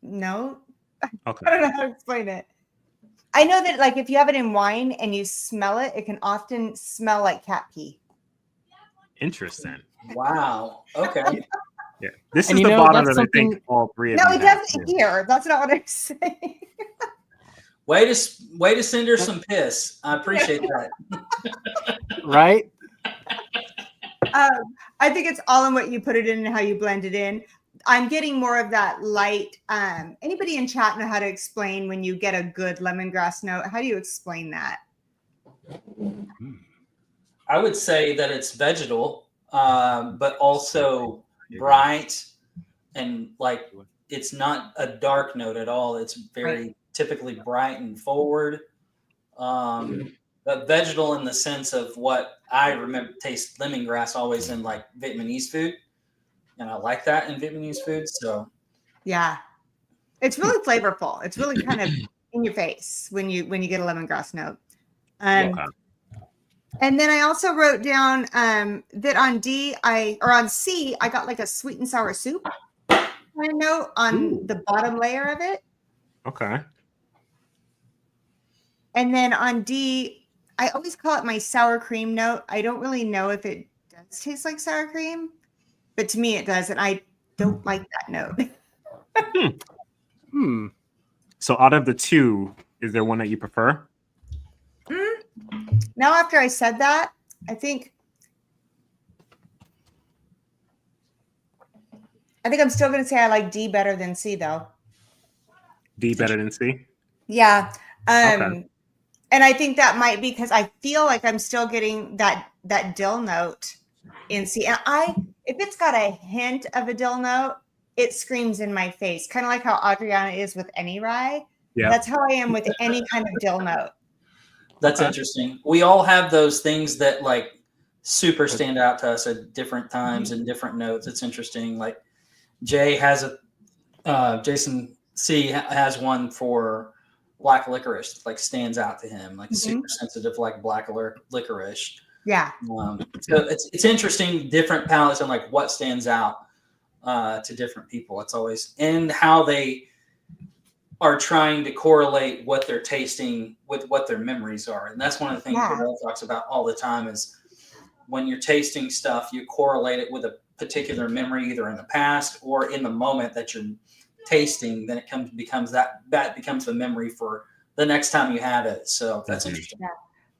note. Okay. I don't know how to explain it. I know that like if you have it in wine and you smell it, it can often smell like cat pee. Interesting. Wow. Okay. Yeah. This And is you the know, bottle that's that I think something- all three of No, you it have, doesn't too. here. That's not what I'm saying. Way to send her some piss. I appreciate that. Right? I think it's all in what you put it in and how you blend it in. I'm getting more of that light. Anybody in chat know how to explain when you get a good lemongrass note? How do you explain that? I would say that it's vegetal, but also bright and like it's not a dark note at all. It's very typically bright and forward. But vegetal in the sense of what I remember taste lemongrass always in like Vietnamese food. And I like that in Vietnamese food. So Yeah, it's really flavorful. It's really kind of in your face when you get a lemongrass note. Okay. And then I also wrote down that on on C, I got like a sweet and sour soup kind of note on the bottom layer of it. Okay. And then on D, I always call it my sour cream note. I don't really know if it does taste like sour cream, but to me it does, and I don't like that note. So out of the two, is there one that you prefer? Now after I said that, I think I'm still going to say I like D better than C though. D better than C? Yeah. Okay. And I think that might be because I feel like I'm still getting that dill note in C. And if it's got a hint of a dill note, it screams in my face. Kind of like how Adriana is with any rye. Yeah. That's how I am with any kind of dill note. that's interesting. We all have those things that like super stand out to us at different times and different notes. It's interesting. Like Jay has Jason C has one for black licorice, like stands out to him, like super sensitive, like black licorice. Yeah. So it's interesting, different palettes and like what stands out to different people. It's always and how they are trying to correlate what they're tasting with what their memories are. And that's one of the things Cordell talks about all the time is when you're tasting stuff, you correlate it with a particular memory, either in the past or in the moment that you're tasting, then it becomes the memory for the next time you have it. So that's interesting. Yeah,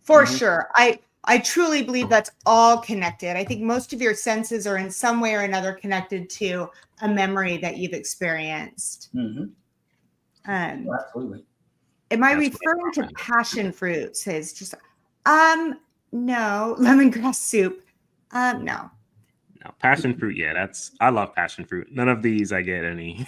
for sure. I truly believe that's all connected. I think most of your senses are in some way or another connected to a memory that you've experienced. Absolutely. Am I referring to passion fruit? Says just no. Lemongrass soup. No. No, passion fruit. Yeah, I love passion fruit. None of these I get any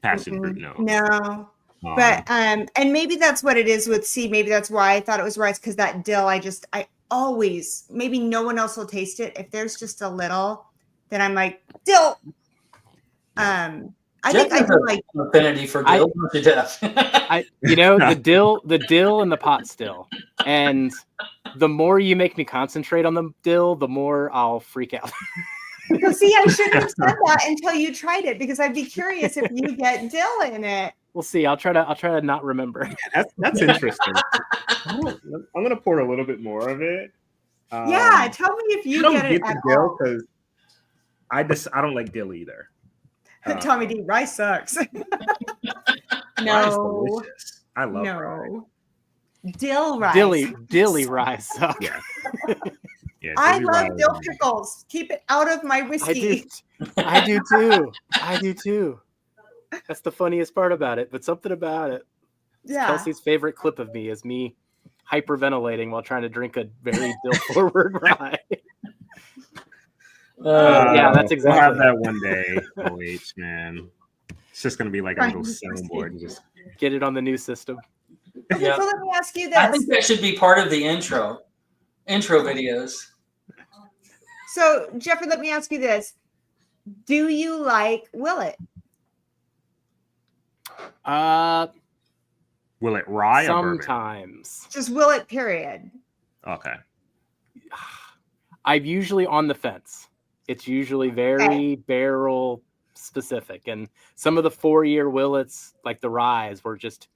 passion fruit notes. No. But and maybe that's what it is with C. Maybe that's why I thought it was rice, because that dill, I always, maybe no one else will taste it. If there's just a little, then I'm like, dill. I think I do like affinity for dill. The dill and the pot still. And the more you make me concentrate on the dill, the more I'll freak out. So see, I shouldn't have said that until you tried it, because I'd be curious if you get dill in it. We'll see. I'll try to not remember. That's interesting. I'm gonna pour a little bit more of it. Yeah, tell me if I you don't get it get at the dill all. because I don't like dill either. Tommy D, rice sucks. Rye's No, delicious. I love rye. no. Dill rice. Dilly rye suck. Yeah. Yeah, I dilly love rye dill is- pickles. Keep it out of my whiskey. I do too. I do too. That's the funniest part about it. But something about it. Yeah. Kelsey's favorite clip of me is me hyperventilating while trying to drink a very dill-forward rye. Yeah, that's We'll have exactly. that one day. OH, man. It's just gonna be like a little soundboard and just Get it on the new system. Okay, Yeah. so let me ask you I this. think that should be part of the intro videos. So, Jeffrey, let me ask you this. Do you like Willet? will it rye or bourbon? Sometimes. Just Willet, period. Okay. I'm usually on the fence. It's usually very barrel specific. And some of the 4-year Willets, like the ryes, were just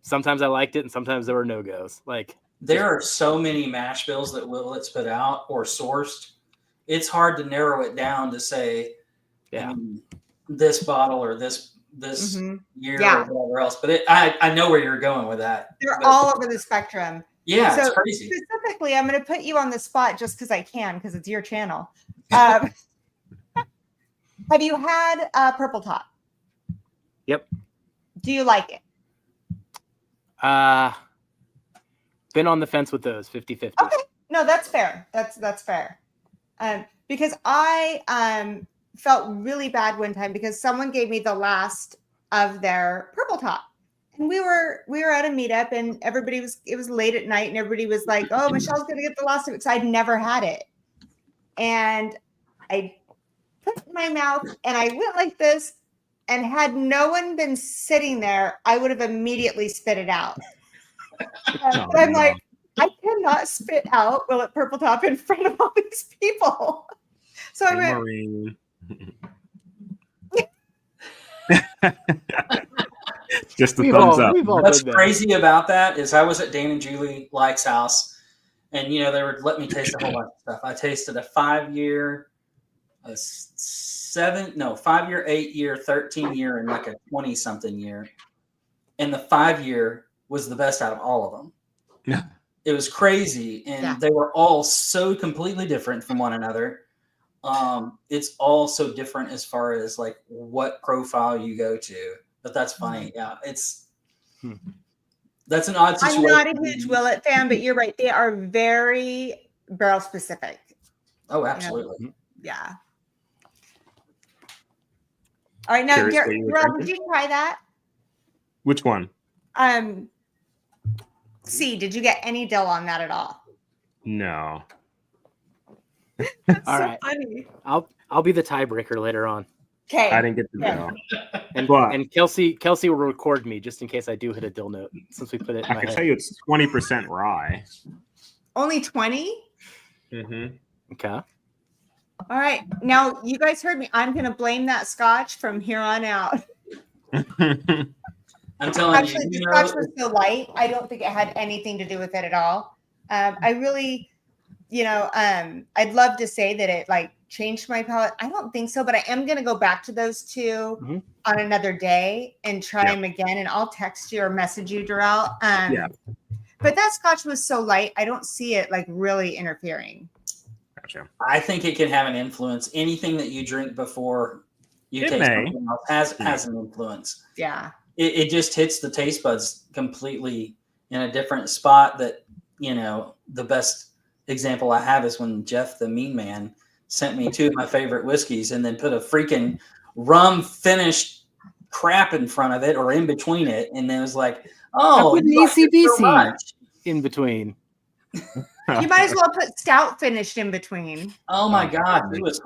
sometimes I liked it and sometimes there were no-goes. Like There are so many mash bills that Willet's put out or sourced. It's hard to narrow it down to say, yeah. This bottle or this Mhm. year Yeah. or whatever else. But I know where you're going with that. They're But- all over the spectrum. yeah, So it's crazy. specifically, I'm going to put you on the spot just because I can, because it's your channel. Have you had Purple Top? Yep. Do you like it? Been on the fence with those 50-50. Okay. No, that's fair. That's fair. Because I felt really bad one time because someone gave me the last of their Purple Top. And we were at a meetup and it was late at night and everybody was like, oh, Michelle's going to get the last of it because I'd never had it. And I put it in my mouth and I went like this, and had no one been sitting there, I would have immediately spit it out. But I'm like, I cannot spit out Willet Purple Top in front of all these people. So I went, Maureen. Just a thumbs up. What's crazy about that is I was at Dane and Julie Like's house, and they would let me taste a whole bunch of stuff. I tasted a 5-year, 5-year, 8-year, 13-year, and like a 20-something year. And the 5-year was the best out of all of them. Yeah. It was crazy, and they were all so completely different from one another. It's all so different as far as like what profile you go to. But that's funny. Yeah, that's an odd situation. I'm not a huge Willet fan, but you're right. They are very barrel specific. Oh, absolutely. Yeah. All right, now, Rob, did you try that? Which one? Did you get any dill on that at all? No. All right. Funny. I'll be the tiebreaker later on. Okay. I didn't get the dill. And Kelsey will record me just in case I do hit a dill note since we put it in I my can head. tell you it's 20% rye. Only 20? Mm-hmm. Okay. All right. Now, you guys heard me. I'm going to blame that scotch from here on out. I'm telling Actually, the scotch was so light. I don't think it had anything to do with it at all. I really, I'd love to say that it like changed my palate. I don't think so, but I am going to go back to those two on another day and try them again. And I'll text you or message you, Darrell. But that scotch was so light, I don't see it like really interfering. Gotcha. I think it can have an influence. Anything that you drink before you taste something else has an influence. Yeah. It just hits the taste buds completely in a different spot. That the best example I have is when Jeff the Mean Man sent me 2 of my favorite whiskeys and then put a freaking rum finished crap in front of it or in between it, and then it was like, oh, put an ACBC in between. You might as well put stout finished in between. Oh my God, it was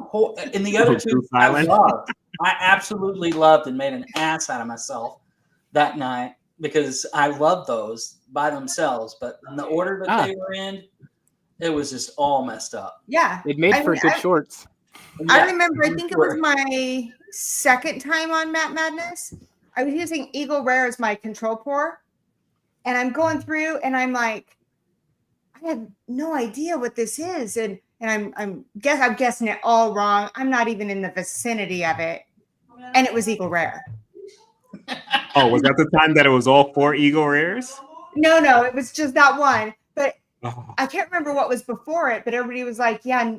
and the other 2 I loved. I absolutely loved and made an ass out of myself that night because I love those by themselves, but in the order that they were in, it was just all messed up. Yeah. It made for good shorts. I remember, I think it was my second time on Matt Madness. I was using Eagle Rare as my control pour, and I'm going through, and I'm like, I have no idea what this is, and I'm guessing it all wrong. I'm not even in the vicinity of it, and it was Eagle Rare. Oh, was that the time that it was all 4 Eagle Rares? No, it was just that one. But Oh. I can't remember what was before it, but everybody was like, yeah,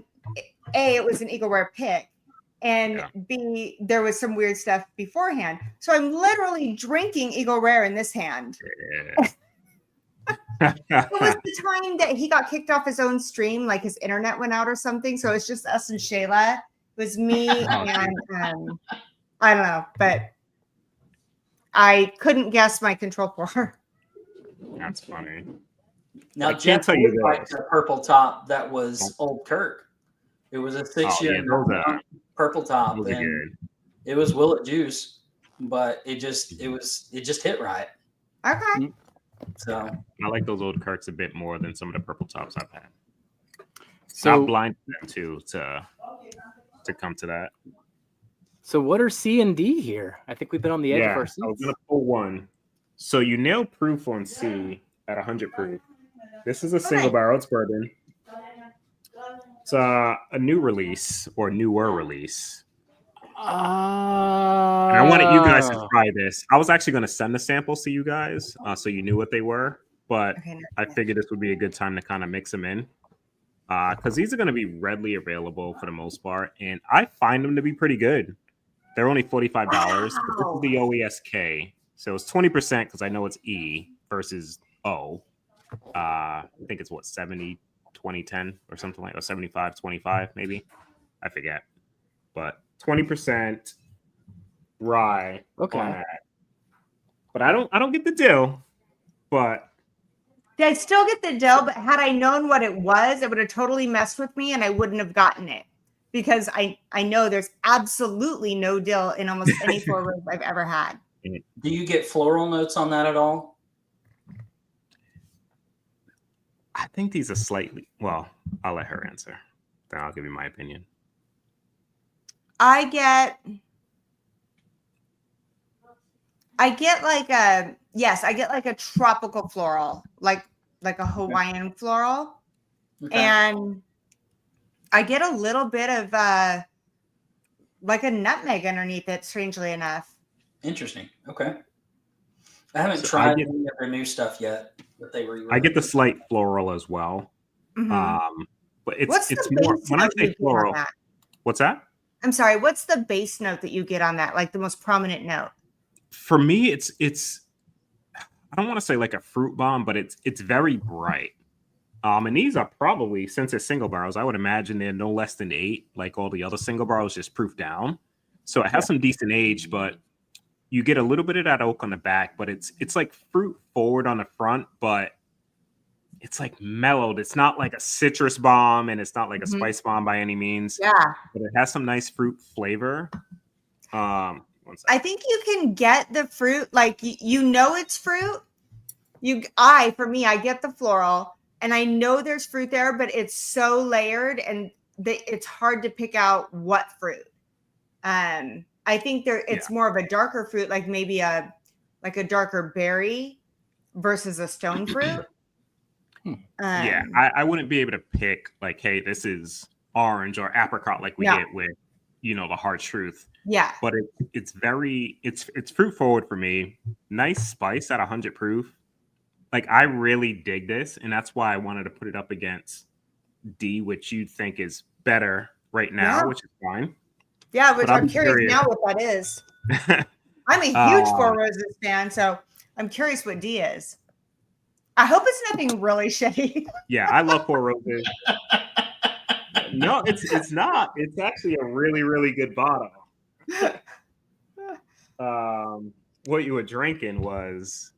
A, it was an Eagle Rare pick. And B, there was some weird stuff beforehand. So I'm literally drinking Eagle Rare in this hand. Yeah. It was the time that he got kicked off his own stream, like his internet went out or something. So it's just us and Shayla. It was me and I don't know, but I couldn't guess my control pour. That's funny. Now, I can't Jeff tell you would like this. the purple top that was Old Kirk. It was a 6-year purple top, Those are and good. it was Willet Juice, but it just hit right. Okay. So I like those Old Kirks a bit more than some of the purple tops I've had. So I'm blind to come to that. So what are C and D here? I think we've been on the edge of our I was seats. gonna pull one. So you nail proof on C at 100 proof. This is a single barrel. It's bourbon. It's a new release or newer release. And I wanted you guys to try this. I was actually going to send the samples to you guys so you knew what they were, but I figured this would be a good time to kind of mix them in because these are going to be readily available for the most part, and I find them to be pretty good. They're only $45. But this is the OESK, so it's 20% because I know it's E versus O. I think it's 70, 20, 10 or something like that, or 75, 25 maybe. I forget, but 20% rye on that. But I don't get the dill, but I still get the dill, but had I known what it was, it would have totally messed with me and I wouldn't have gotten it because I know there's absolutely no dill in almost any 4 ribs I've ever had. do you get floral notes on that at all? I think these are slightly, well, I'll let her answer. Then I'll give you my opinion. I get like a tropical floral, like a Hawaiian floral. Okay. And I get a little bit of like a nutmeg underneath it, strangely enough. Interesting. Okay. I haven't tried any of their new stuff yet, but they were. I get the slight floral as well. Mm-hmm. But it's more when I say floral. What's that? I'm sorry. What's the base note that you get on that? Like the most prominent note? For me, it's I don't want to say like a fruit bomb, but it's very bright. And these are probably, since it's single barrels, I would imagine they're no less than 8, like all the other single barrels, just proof down. So it has some decent age, but you get a little bit of that oak on the back, but it's like fruit forward on the front, but it's like mellowed. It's not like a citrus bomb and it's not like a spice bomb by any means. Yeah. But it has some nice fruit flavor. I think you can get the fruit, like you know it's fruit. For me, I get the floral and I know there's fruit there, but it's so layered and it's hard to pick out what fruit. I think it's more of a darker fruit, like maybe a darker berry versus a stone fruit. I wouldn't be able to pick like, hey, this is orange or apricot like we get with, the hard truth. Yeah. But it's fruit forward for me. Nice spice at 100 proof. Like I really dig this, and that's why I wanted to put it up against D, which you think is better right now, which is fine. Yeah, which I'm curious now what that is. I'm a huge Four Roses fan, so I'm curious what D is. I hope it's nothing really shitty. Yeah, I love Four Roses. No, it's not. It's actually a really, really good bottle. What you were drinking was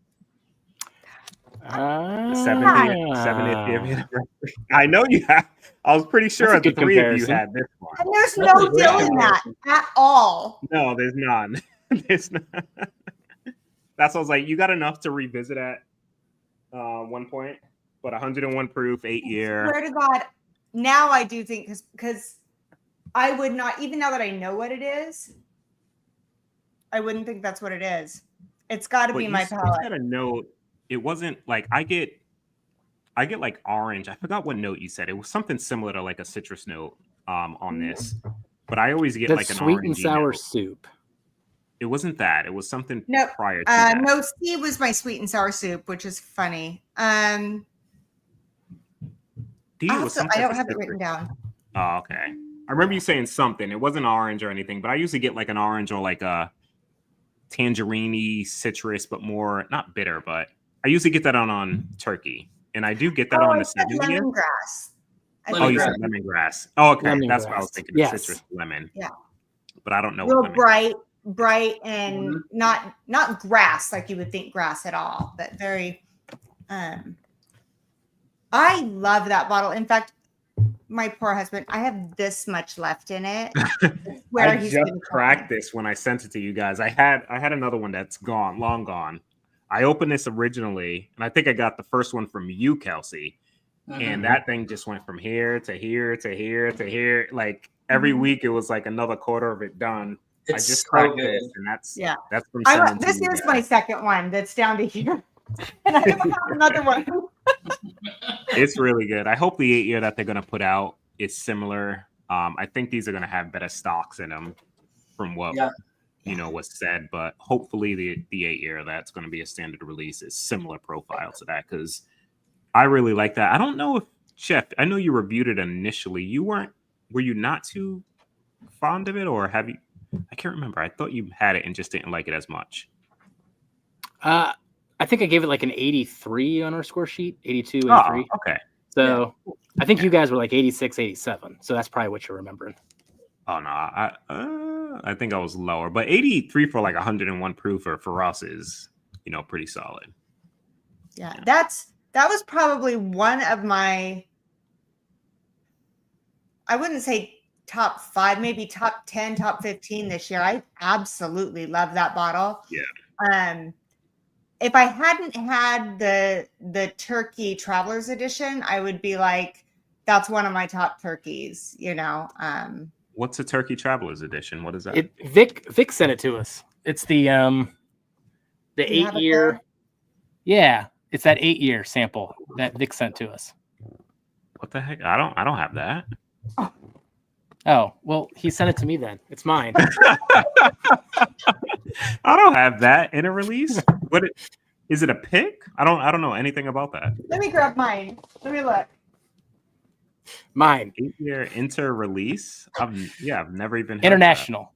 the 70th anniversary. I know you have. I was pretty sure the 3 of you had this one. And there's no dill in that at all. No, there's none. There's none. That's what I was like. You got enough to revisit at one point, but 101 proof, 8 year. Swear to God, now I do think because I would not, even now that I know what it is, I wouldn't think that's what it is. It's got to But be you my said palette. a note. It wasn't like I get like orange. I forgot what note you said. It was something similar to like a citrus note on this. But I always get That's like an sweet and orangey sour note. soup. It wasn't that. It was something No, prior to that. no, C was my sweet and sour soup, which is funny. D was something I don't like a have it citrus. written down. Oh, okay. I remember you saying something. It wasn't orange or anything, but I usually get like an orange or like a tangerine citrus, but more not bitter, but I usually get that on turkey. And I do get that on I the said 70th. lemongrass. Oh, you said lemongrass. Oh, okay. That's what I was Lemongrass. thinking. Yes. Of citrus lemon. Yeah. But I don't know Real what bright and not grass like you would think grass at all, but very I love that bottle. In fact, my poor husband, I have this much left in it. Where I just cracked this when I sent it to you guys. I had another one that's gone, long gone. I opened this originally, and I think I got the first one from you, Kelsey. And that thing just went from here to here to here to here. Like every week, it was like another quarter of it done. I just cracked this, and that's from sending this is my second one that's down to here, and I don't have another one. It's really good. I hope the 8-year that they're going to put out is similar. I think these are going to have better stocks in them from what was said, but hopefully the 8-year that's going to be a standard release is similar profile to that, because I really like that. I don't know if Chef, I know you reviewed it initially. Were you not too fond of it, or have you? I can't remember. I thought you had it and just didn't like it as much. I think I gave it like an 83 on our score sheet, 82, 83. Oh, okay. So I think you guys were like 86, 87. So that's probably what you're remembering. Oh, no. I think I was lower. But 83 for like 101 proof for us is, pretty solid. Yeah, that was probably one of my, I wouldn't say top 5, maybe top 10, top 15 this year. I absolutely love that bottle. Yeah. If I hadn't had the Turkey Traveler's Edition, I would be like, that's one of my top turkeys, What's a Turkey Traveler's Edition? What is that? Vic sent it to us. It's the 8-year. Yeah, it's that 8-year sample that Vic sent to us. What the heck? I don't have that. Oh, well, he sent it to me then. It's mine. I don't have that in a release. Is it a pick? I don't know anything about that. Let me grab mine. Let me look. Mine. 8-year inter-release? I've never even heard International.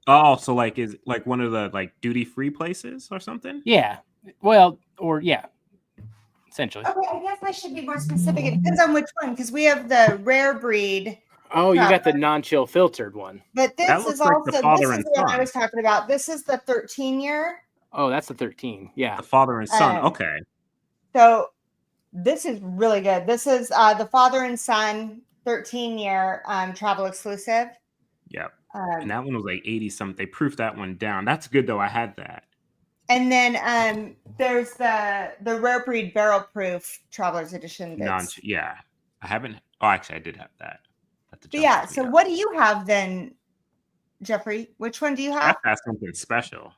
Oh, so like is like one of the like duty-free places or something? Yeah. Well, essentially. Okay, I guess I should be more specific. It depends on which one, because we have the rare breed. Oh, you got the non-chill filtered one. But this is like also, this is the one I was talking about. This is the 13-year. Oh, that's the 13. Yeah. The father and son. Okay. So this is really good. This is the father and son 13-year travel exclusive. Yeah. And that one was like 80 something. They proofed that one down. That's good though. I had that. And then there's the rare breed barrel proof traveler's edition. I haven't. Oh, actually, I did have that. So what do you have then, Jeffrey? Which one do you have? That's something special.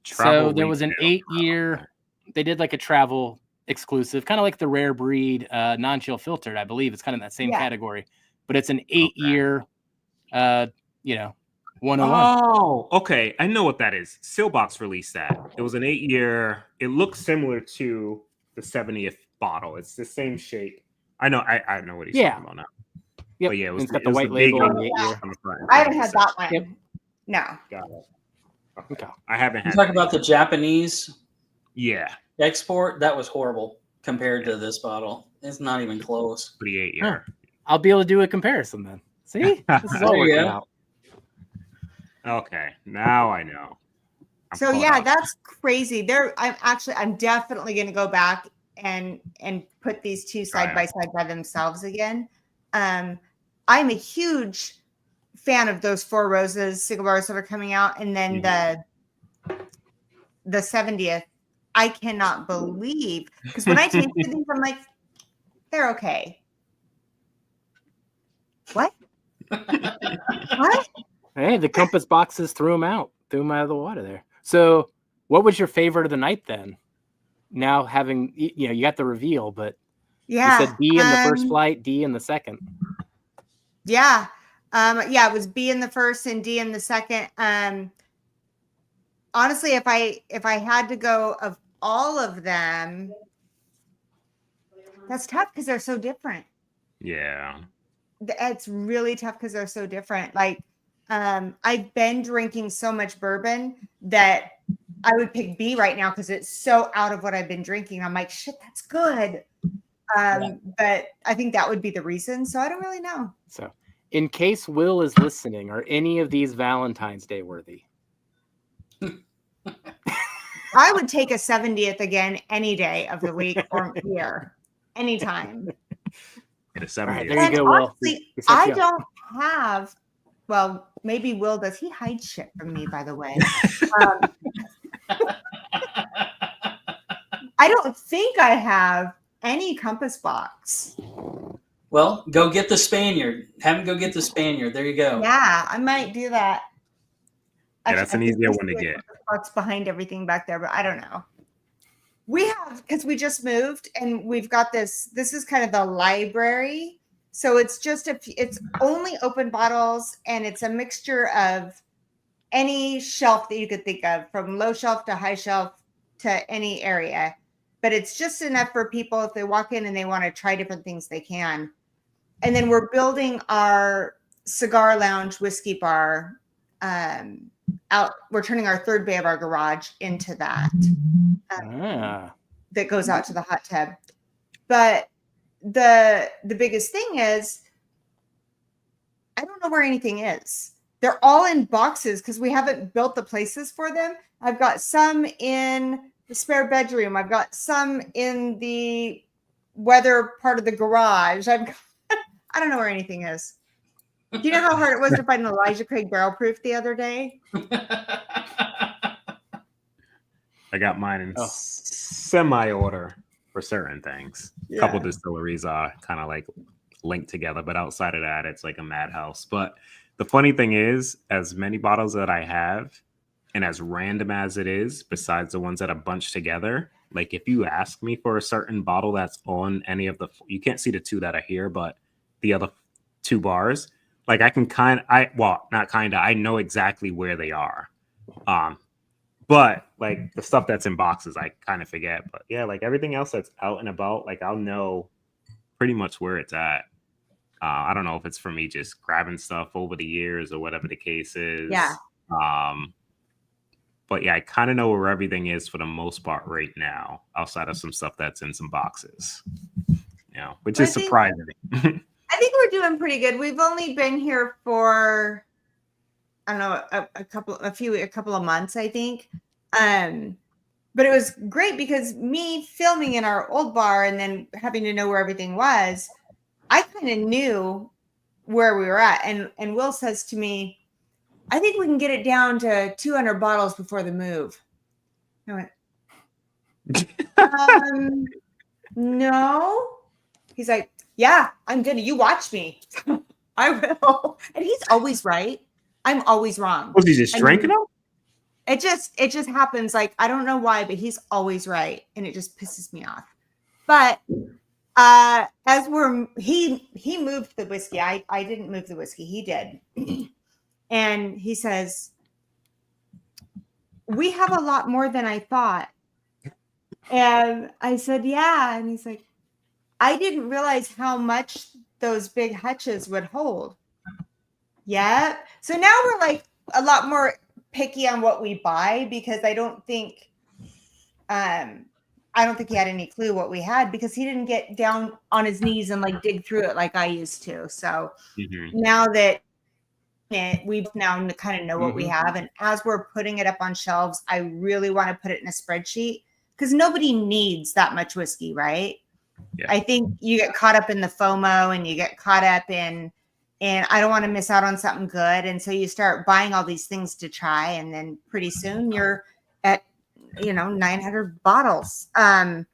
So there was an 8-year. They did like a travel exclusive, kind of like the rare breed non-chill filtered. I believe it's kind of in that same category, but it's an 8-year. 101. Oh, okay. I know what that is. Sealbox released that. It was an 8-year. It looks similar to the 70th bottle. It's the same shape. I know. I know what he's talking about now. Yep. But yeah, it's got the white label on the 8-year. I haven't had that one. Yep. No. Got it. Okay. I haven't had. You talk about the Japanese export. That was horrible compared to this bottle. It's not even close. For the 8-year. I'll be able to do a comparison then. See, this is all working out. Okay, now I know. So that's crazy. I'm definitely going to go back and put these two side by side by themselves again. I'm a huge fan of those Four Roses cigar bars that are coming out, and then the 70th. I cannot believe, because when I tasted these, I'm like, they're okay. What? What? Hey, the Compass boxes threw them out of the water there. So what was your favorite of the night then? Now having, you got the reveal, but Yeah. you said B in the first flight, D in the second. Yeah. It was B in the first and D in the second. Honestly, if I had to go of all of them, that's tough because they're so different. Yeah. It's really tough because they're so different. Like, I've been drinking so much bourbon that I would pick B right now because it's so out of what I've been drinking. I'm like, shit, that's good. But I think that would be the reason. So I don't really know. So in case Will is listening, are any of these Valentine's Day worthy? I would take a 70th again any day of the week or year, anytime. Get a All right, 70. there you And go, Will. honestly, We set I you up. don't have, well, maybe Will does. He hides shit from me, by the way. I don't think I have any compass box. Well, go get the Spaniard. Have him go get the Spaniard. There you go. Yeah, I might do that. Yeah, that's an I think easier there's one to a get. compass box behind everything back there, but I don't know. We have, because we just moved and we've got this is kind of the library. So it's just it's only open bottles and it's a mixture of any shelf that you could think of, from low shelf to high shelf to any area. But it's just enough for people, if they walk in and they want to try different things, they can. And then we're building our cigar lounge whiskey bar out. We're turning our third bay of our garage into that. That goes out to the hot tub. But the biggest thing is, I don't know where anything is. They're all in boxes because we haven't built the places for them. I've got some in the spare bedroom. I've got some in the weather part of the garage. I don't know where anything is. Do you know how hard it was to find an Elijah Craig barrel proof the other day? I got mine in semi-order for certain things. Yeah. A couple distilleries are kind of like linked together, but outside of that, it's like a madhouse. But the funny thing is, as many bottles that I have, and as random as it is, besides the ones that are bunched together, like if you ask me for a certain bottle that's on any of the, you can't see the two that are here, but the other two bars, like I can I know exactly where they are. But like the stuff that's in boxes, I kind of forget. But yeah, like everything else that's out and about, like I'll know pretty much where it's at. I don't know if it's for me just grabbing stuff over the years or whatever the case is. Yeah. But yeah, I kind of know where everything is for the most part right now, outside of some stuff that's in some boxes. Which is surprising. I think we're doing pretty good. We've only been here for, I don't know, a couple of months, I think. But it was great because me filming in our old bar and then having to know where everything was, I kind of knew where we were at. And Will says to me, I think we can get it down to 200 bottles before the move. I went, no. He's like, yeah, I'm good. You watch me. I will. And he's always right. I'm always wrong. Was he just drinking them? It just happens. Like, I don't know why, but he's always right. And it just pisses me off. But he moved the whiskey. I didn't move the whiskey. He did. And he says, we have a lot more than I thought. And I said, yeah. And he's like, I didn't realize how much those big hutches would hold. Yeah. So now we're like a lot more picky on what we buy because I don't think he had any clue what we had because he didn't get down on his knees and like dig through it like I used to. So now that we now kind of know what we have, and as we're putting it up on shelves, I really want to put it in a spreadsheet because nobody needs that much whiskey, right? Yeah. I think you get caught up in the FOMO and you get caught up in I don't want to miss out on something good. And so you start buying all these things to try. And then pretty soon you're at, 900 bottles. And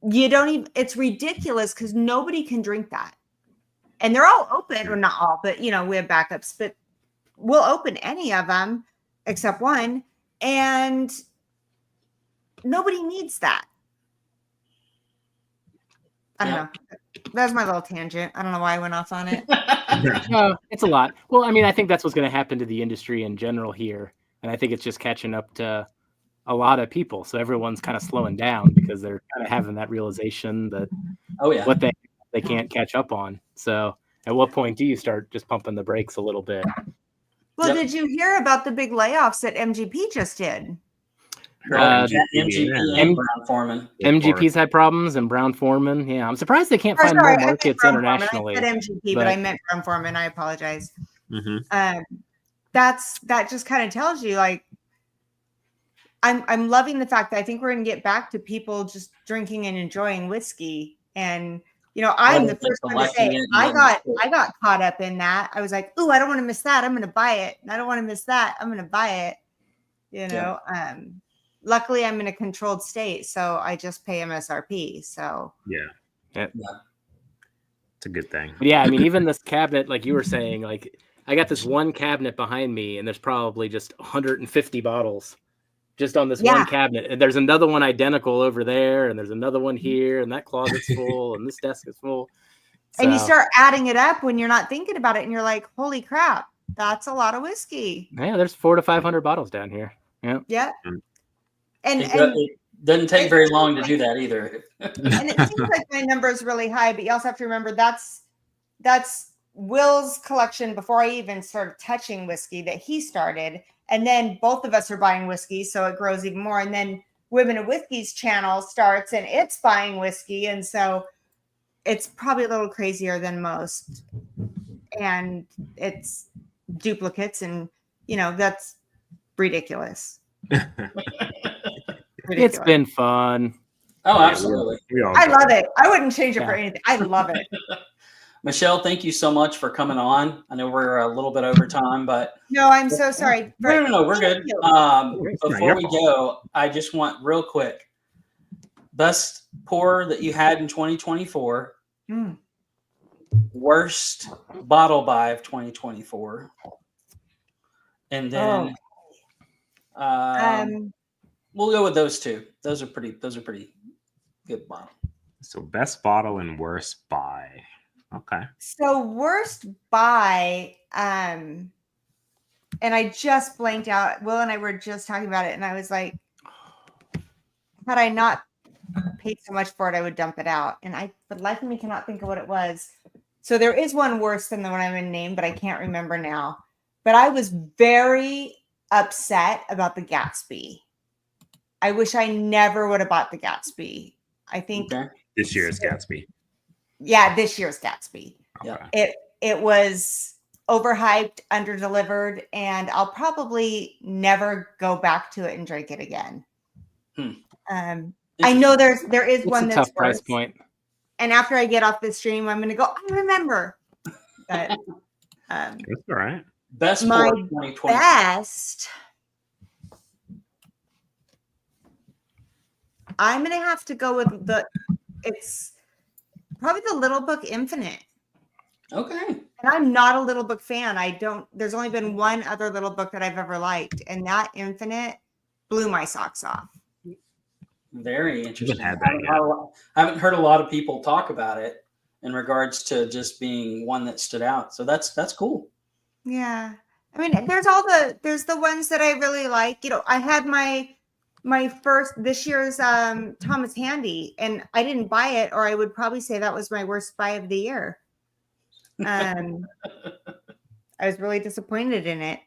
you don't even, it's ridiculous because nobody can drink that. And they're all open, or not all, but we have backups, but we'll open any of them except one. And nobody needs that. I don't know. That's my little tangent. I don't know why I went off on it. No, it's a lot. Well, I mean, I think that's what's going to happen to the industry in general here. And I think it's just catching up to a lot of people. So everyone's kind of slowing down because they're kind of having that realization that what they can't catch up on. So at what point do you start just pumping the brakes a little bit? Well, did you hear about the big layoffs that MGP just did? MGP and Brown Foreman. MGP's had problems and Brown Foreman. Yeah, I'm surprised they can't find more markets internationally. I said MGP, but I meant Brown Foreman. I apologize. That just kind of tells you, like, I'm loving the fact that I think we're going to get back to people just drinking and enjoying whiskey. And I'm the first one to say I got caught up in that. I was like, "Ooh, I don't want to miss that. I'm going to buy it. And I don't want to miss that. I'm going to buy it." Luckily, I'm in a controlled state, so I just pay MSRP. So it's a good thing. But yeah, I mean, even this cabinet, like you were saying, like I got this one cabinet behind me, and there's probably just 150 bottles just on this one cabinet. And there's another one identical over there, and there's another one here, and that closet's full, and this desk is full. So, and you start adding it up when you're not thinking about it, and you're like, "Holy crap, that's a lot of whiskey." Yeah, there's 400 to 500 bottles down here. Yeah. And it doesn't take very long to do that either. And it seems like my number is really high, but you also have to remember that's Will's collection before I even started touching whiskey that he started. And then both of us are buying whiskey, so it grows even more. And then Women of Whiskey's channel starts and it's buying whiskey. And so it's probably a little crazier than most. And it's duplicates, and that's ridiculous. It's been fun. Oh, absolutely. I love it. I wouldn't change it for anything. I love it. Michelle, thank you so much for coming on. I know we're a little bit over time, but no, I'm so sorry. No, we're good. Before we go, I just want real quick, best pour that you had in 2024, worst bottle buy of 2024, and then we'll go with those two. Those are pretty good bottle. So best bottle and worst buy. Okay. So worst buy, and I just blanked out. Will and I were just talking about it, and I was like, had I not paid so much for it, I would dump it out. And I, but life of me, cannot think of what it was. So there is one worse than the one I'm going to name, but I can't remember now. But I was very upset about the Gatsby. I wish I never would have bought the Gatsby. I think this year's Gatsby. Yeah, this year's Gatsby. Okay. It was overhyped, underdelivered, and I'll probably never go back to it and drink it again. I know there is one that's a tough price point. And after I get off this stream, I'm going to go, I remember. But that's all right. Best my 2020. best. I'm going to have to go with it's probably the Little Book Infinite. Okay. And I'm not a Little Book fan. There's only been one other Little Book that I've ever liked, and that Infinite blew my socks off. Very interesting. I haven't heard a lot of people talk about it in regards to just being one that stood out. So that's cool. Yeah. I mean, there's the ones that I really like. I had my first this year's Thomas Handy, and I didn't buy it, or I would probably say that was my worst buy of the year. I was really disappointed in it.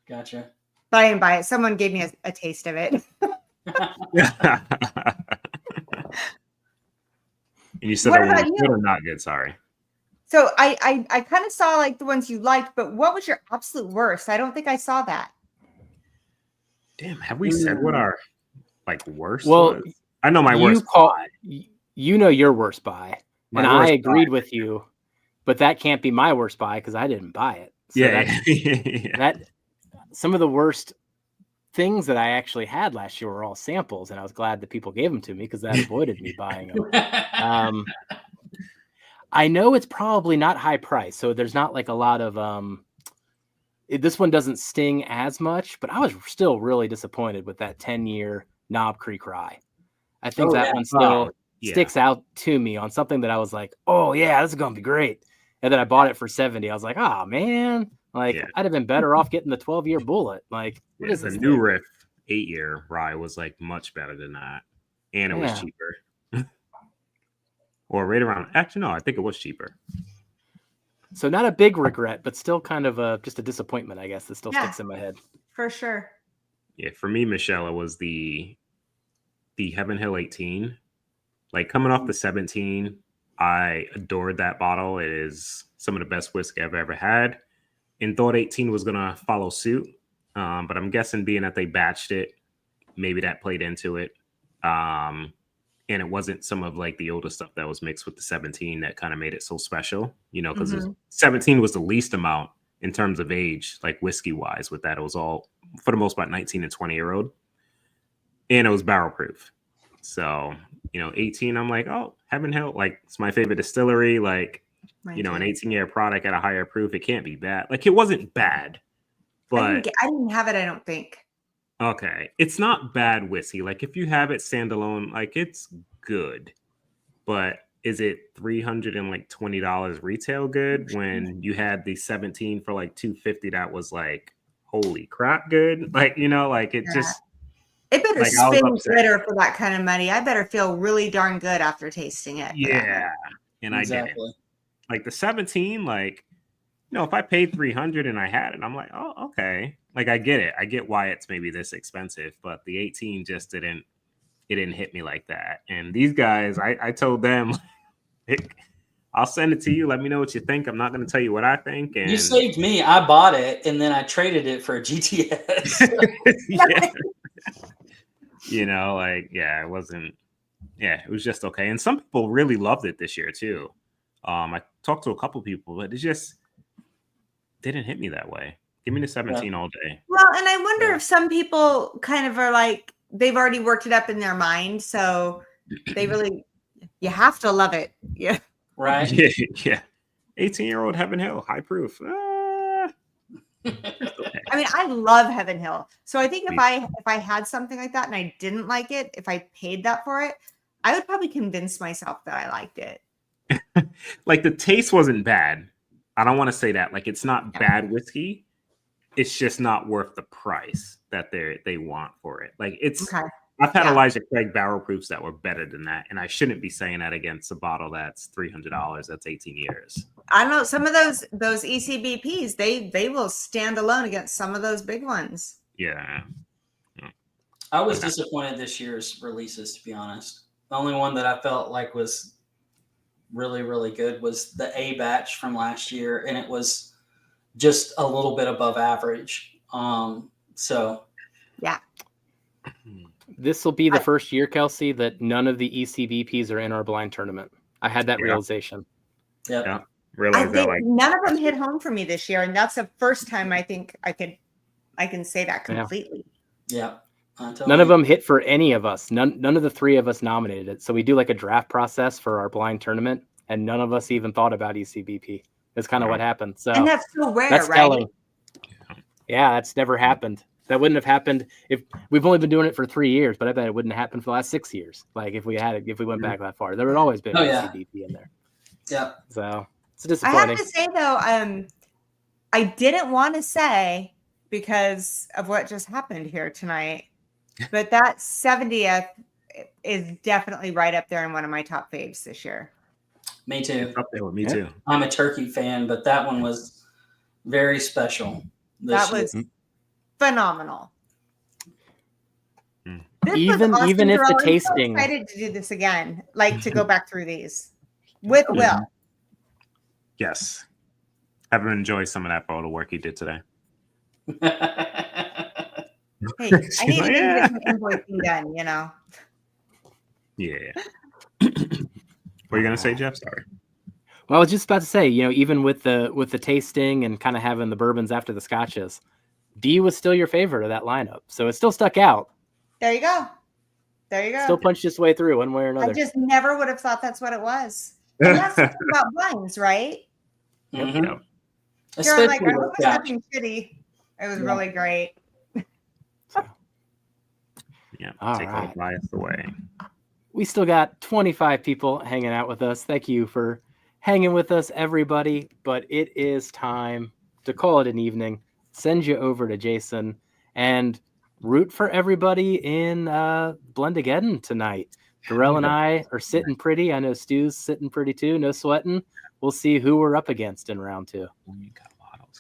Gotcha. But I didn't buy it. Someone gave me a taste of it. And you said that one was good or not good? Sorry. So I kind of saw like the ones you liked, but what was your absolute worst? I don't think I saw that. Damn, have we said what our worst was? I know my worst buy. You know your worst buy. And I agreed with you, but that can't be my worst buy because I didn't buy it. So that some of the worst things that I actually had last year were all samples, and I was glad that people gave them to me because that avoided me buying them. I know it's probably not high price, so there's not like a lot of this one doesn't sting as much, but I was still really disappointed with that 10-year Knob Creek Rye. I think that one still sticks out to me on something that I was like, oh yeah, this is gonna be great. And then I bought it for 70. I was like, oh man, like I'd have been better off getting the 12-year Bullet. Like, what is the this new thing? Riff 8-year rye was like much better than that, and it was cheaper. Or right around. Actually, no, I think it was cheaper. So not a big regret, but still kind of just a disappointment, I guess, that still sticks in my head. For sure. Yeah, for me, Michelle, it was the Heaven Hill 18. Like coming off the 17, I adored that bottle. It is some of the best whiskey I've ever had. And thought 18 was gonna follow suit, but I'm guessing being that they batched it, maybe that played into it. And it wasn't some of like the older stuff that was mixed with the 17 that kind of made it so special, you know, because 17 was the least amount in terms of age, like whiskey wise. With that, it was all for the most part 19 and 20-year-old, and it was barrel proof. So, you know, 18, I'm like, oh, Heaven Hill, like it's my favorite distillery. Like, you know, an 18-year product at a higher proof, it can't be bad. Like, it wasn't bad, but I didn't have it, I don't think. Okay, it's not bad whiskey. Like if you have it standalone, like it's good, but is it $320 retail good when you had the 17 for like $250? That was like, holy crap, good. Like, you know, like it just. It better like, spin glitter for that kind of money. I better feel really darn good after tasting it. Yeah, and exactly. I didn't. Like the 17, like, you know, if I paid $300 and I had it, I'm like, oh, okay. Like I get it. I get why it's maybe this expensive, but the 18 just didn't hit me like that. And these guys, I told them, I'll send it to you. Let me know what you think. I'm not going to tell you what I think. And you saved me. I bought it and then I traded it for a GTS. Yeah. You know, like, it wasn't. Yeah, it was just okay. And some people really loved it this year too. I talked to a couple people, but it just didn't hit me that way. Give me the 17 all day. Well, and I wonder if some people kind of are like, they've already worked it up in their mind. So they really, you have to love it. Yeah. Right. Yeah. 18-year-old Heaven Hill, high proof. I mean, I love Heaven Hill. So I think if I had something like that and I didn't like it, if I paid that for it, I would probably convince myself that I liked it. Like the taste wasn't bad. I don't want to say that. Like it's not bad whiskey. It's just not worth the price that they want for it. Like it's. Okay. I've had Elijah Craig barrel proofs that were better than that, and I shouldn't be saying that against a bottle that's $300. That's 18 years. I don't know. Some of those ECBPs, they will stand alone against some of those big ones. Yeah. I was disappointed this year's releases, to be honest. The only one that I felt like was really, really good was the A batch from last year, and it was just a little bit above average. Yeah. This will be the first year, Kelsey, that none of the ECBPs are in our blind tournament. I had that realization. Yeah. Realize that, like, none of them hit home for me this year, and that's the first time I think I can say that completely. Yeah. None of them hit for any of us. None of the three of us nominated it. So we do like a draft process for our blind tournament, and none of us even thought about ECBP. That's kind of what happened. So, and that's so rare, that's right? Telling. Yeah, that's never happened. That wouldn't have happened if we've only been doing it for 3 years, but I bet it wouldn't have happened for the last 6 years. Like if we went back that far, there would always been ECBP in there. Yeah. So it's disappointing. I have to say though, I didn't want to say because of what just happened here tonight, but that 70th is definitely right up there in one of my top faves this year. Me too. Up there with me too. I'm a turkey fan, but that one was very special. That was phenomenal. Even if the tasting. I'm so excited to do this again, like to go back through these with Will. Yes, I've enjoyed some of that photo work he did today. Hey, I need to get some invoicing done, you know. Yeah. What are you gonna say, Jeff? Sorry. Well, I was just about to say, even with the tasting and kind of having the bourbons after the scotches, D was still your favorite of that lineup, so it still stuck out. There you go. Still punched its way through one way or another. I just never would have thought that's what it was. And that's about blinds, right? Mm-hmm. You're like, Especially I with hope it's scotch. nothing shitty. It was Yeah. really great. Yeah, All take all right. the bias away. We still got 25 people hanging out with us. Thank you for hanging with us, everybody. But it is time to call it an evening. Send you over to Jason and root for everybody in Blendageddon tonight. Darrell and I are sitting pretty. I know Stu's sitting pretty too. No sweating. We'll see who we're up against in round 2.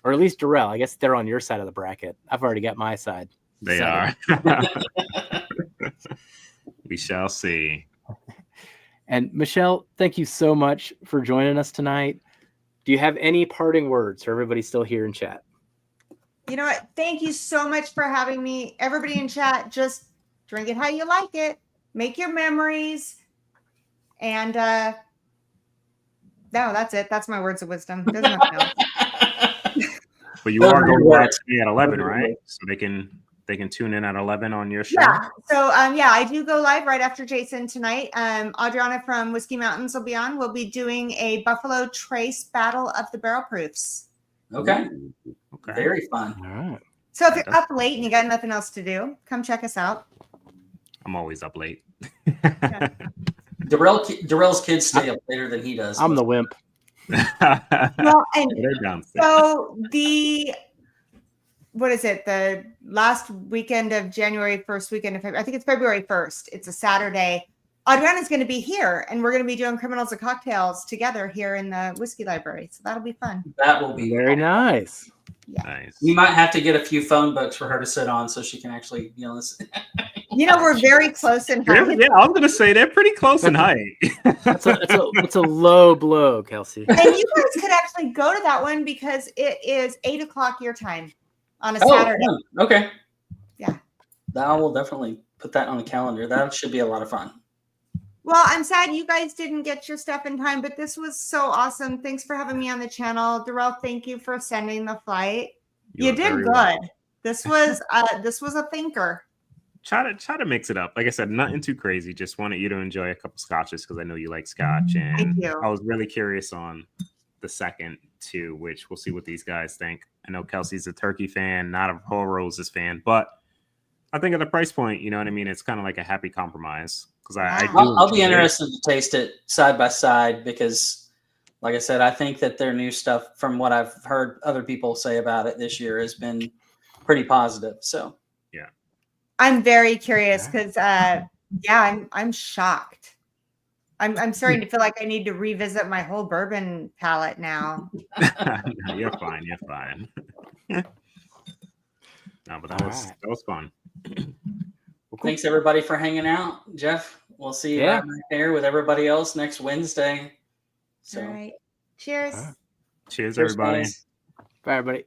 Or at least Darrell. I guess they're on your side of the bracket. I've already got my side. They Settled. are. We shall see. And Michelle, thank you so much for joining us tonight. Do you have any parting words for everybody still here in chat? You know what? Thank you so much for having me. Everybody in chat, just drink it how you like it. Make your memories. And no, that's it. That's my words of wisdom. There's nothing else. But you are going live today at 11, right? So they can tune in at 11 on your stream. Yeah. So yeah, I do go live right after Jason tonight. Adriana from Whiskey Mountains will be on. We'll be doing a Buffalo Trace Battle of the Barrel Proofs. Okay. Okay. Very fun. All right. So if you're up late and you got nothing else to do, come check us out. I'm always up late. Darrell's kids stay up later than he does. I'm the wimp. Well, and They're downstairs. so what is it? The last weekend of January, first weekend of February. I think it's February 1st. It's a Saturday. Adriana's going to be here, and we're going to be doing Criminals and Cocktails together here in the Whiskey Library. So that'll be fun. That will be Very nice. Nice. We might have to get a few phone books for her to sit on so she can actually, listen. You know, we're very close in height. Yeah, I was gonna say they're pretty close in height. It's a low blow, Kelsey. And you guys could actually go to that one because it is 8:00 your time on a Saturday. Fun. Okay. Yeah. I will definitely put that on the calendar. That should be a lot of fun. Well, I'm sad you guys didn't get your stuff in time, but this was so awesome. Thanks for having me on the channel. Darrell, thank you for sending the flight. You did good. Welcome. This was a thinker. Try to mix it up. Like I said, nothing too crazy. Just wanted you to enjoy a couple scotches because I know you like scotch. And Thank you. I was really curious on the second two, which we'll see what these guys think. I know Kelsey's a turkey fan, not a Four Roses fan, but I think at the price point, you know what I mean? It's kind of like a happy compromise. Because I'll be interested to taste it side by side because, like I said, I think that their new stuff, from what I've heard other people say about it this year, has been pretty positive. So, yeah, I'm very curious because, I'm shocked. I'm starting to feel like I need to revisit my whole bourbon palette now. No, you're fine. You're fine. No, but that was fun. Well, cool. Thanks everybody for hanging out. Jeff, we'll see you right back there with everybody else next Wednesday. So, all right. Cheers. Cheers, everybody. Guys. Bye, everybody.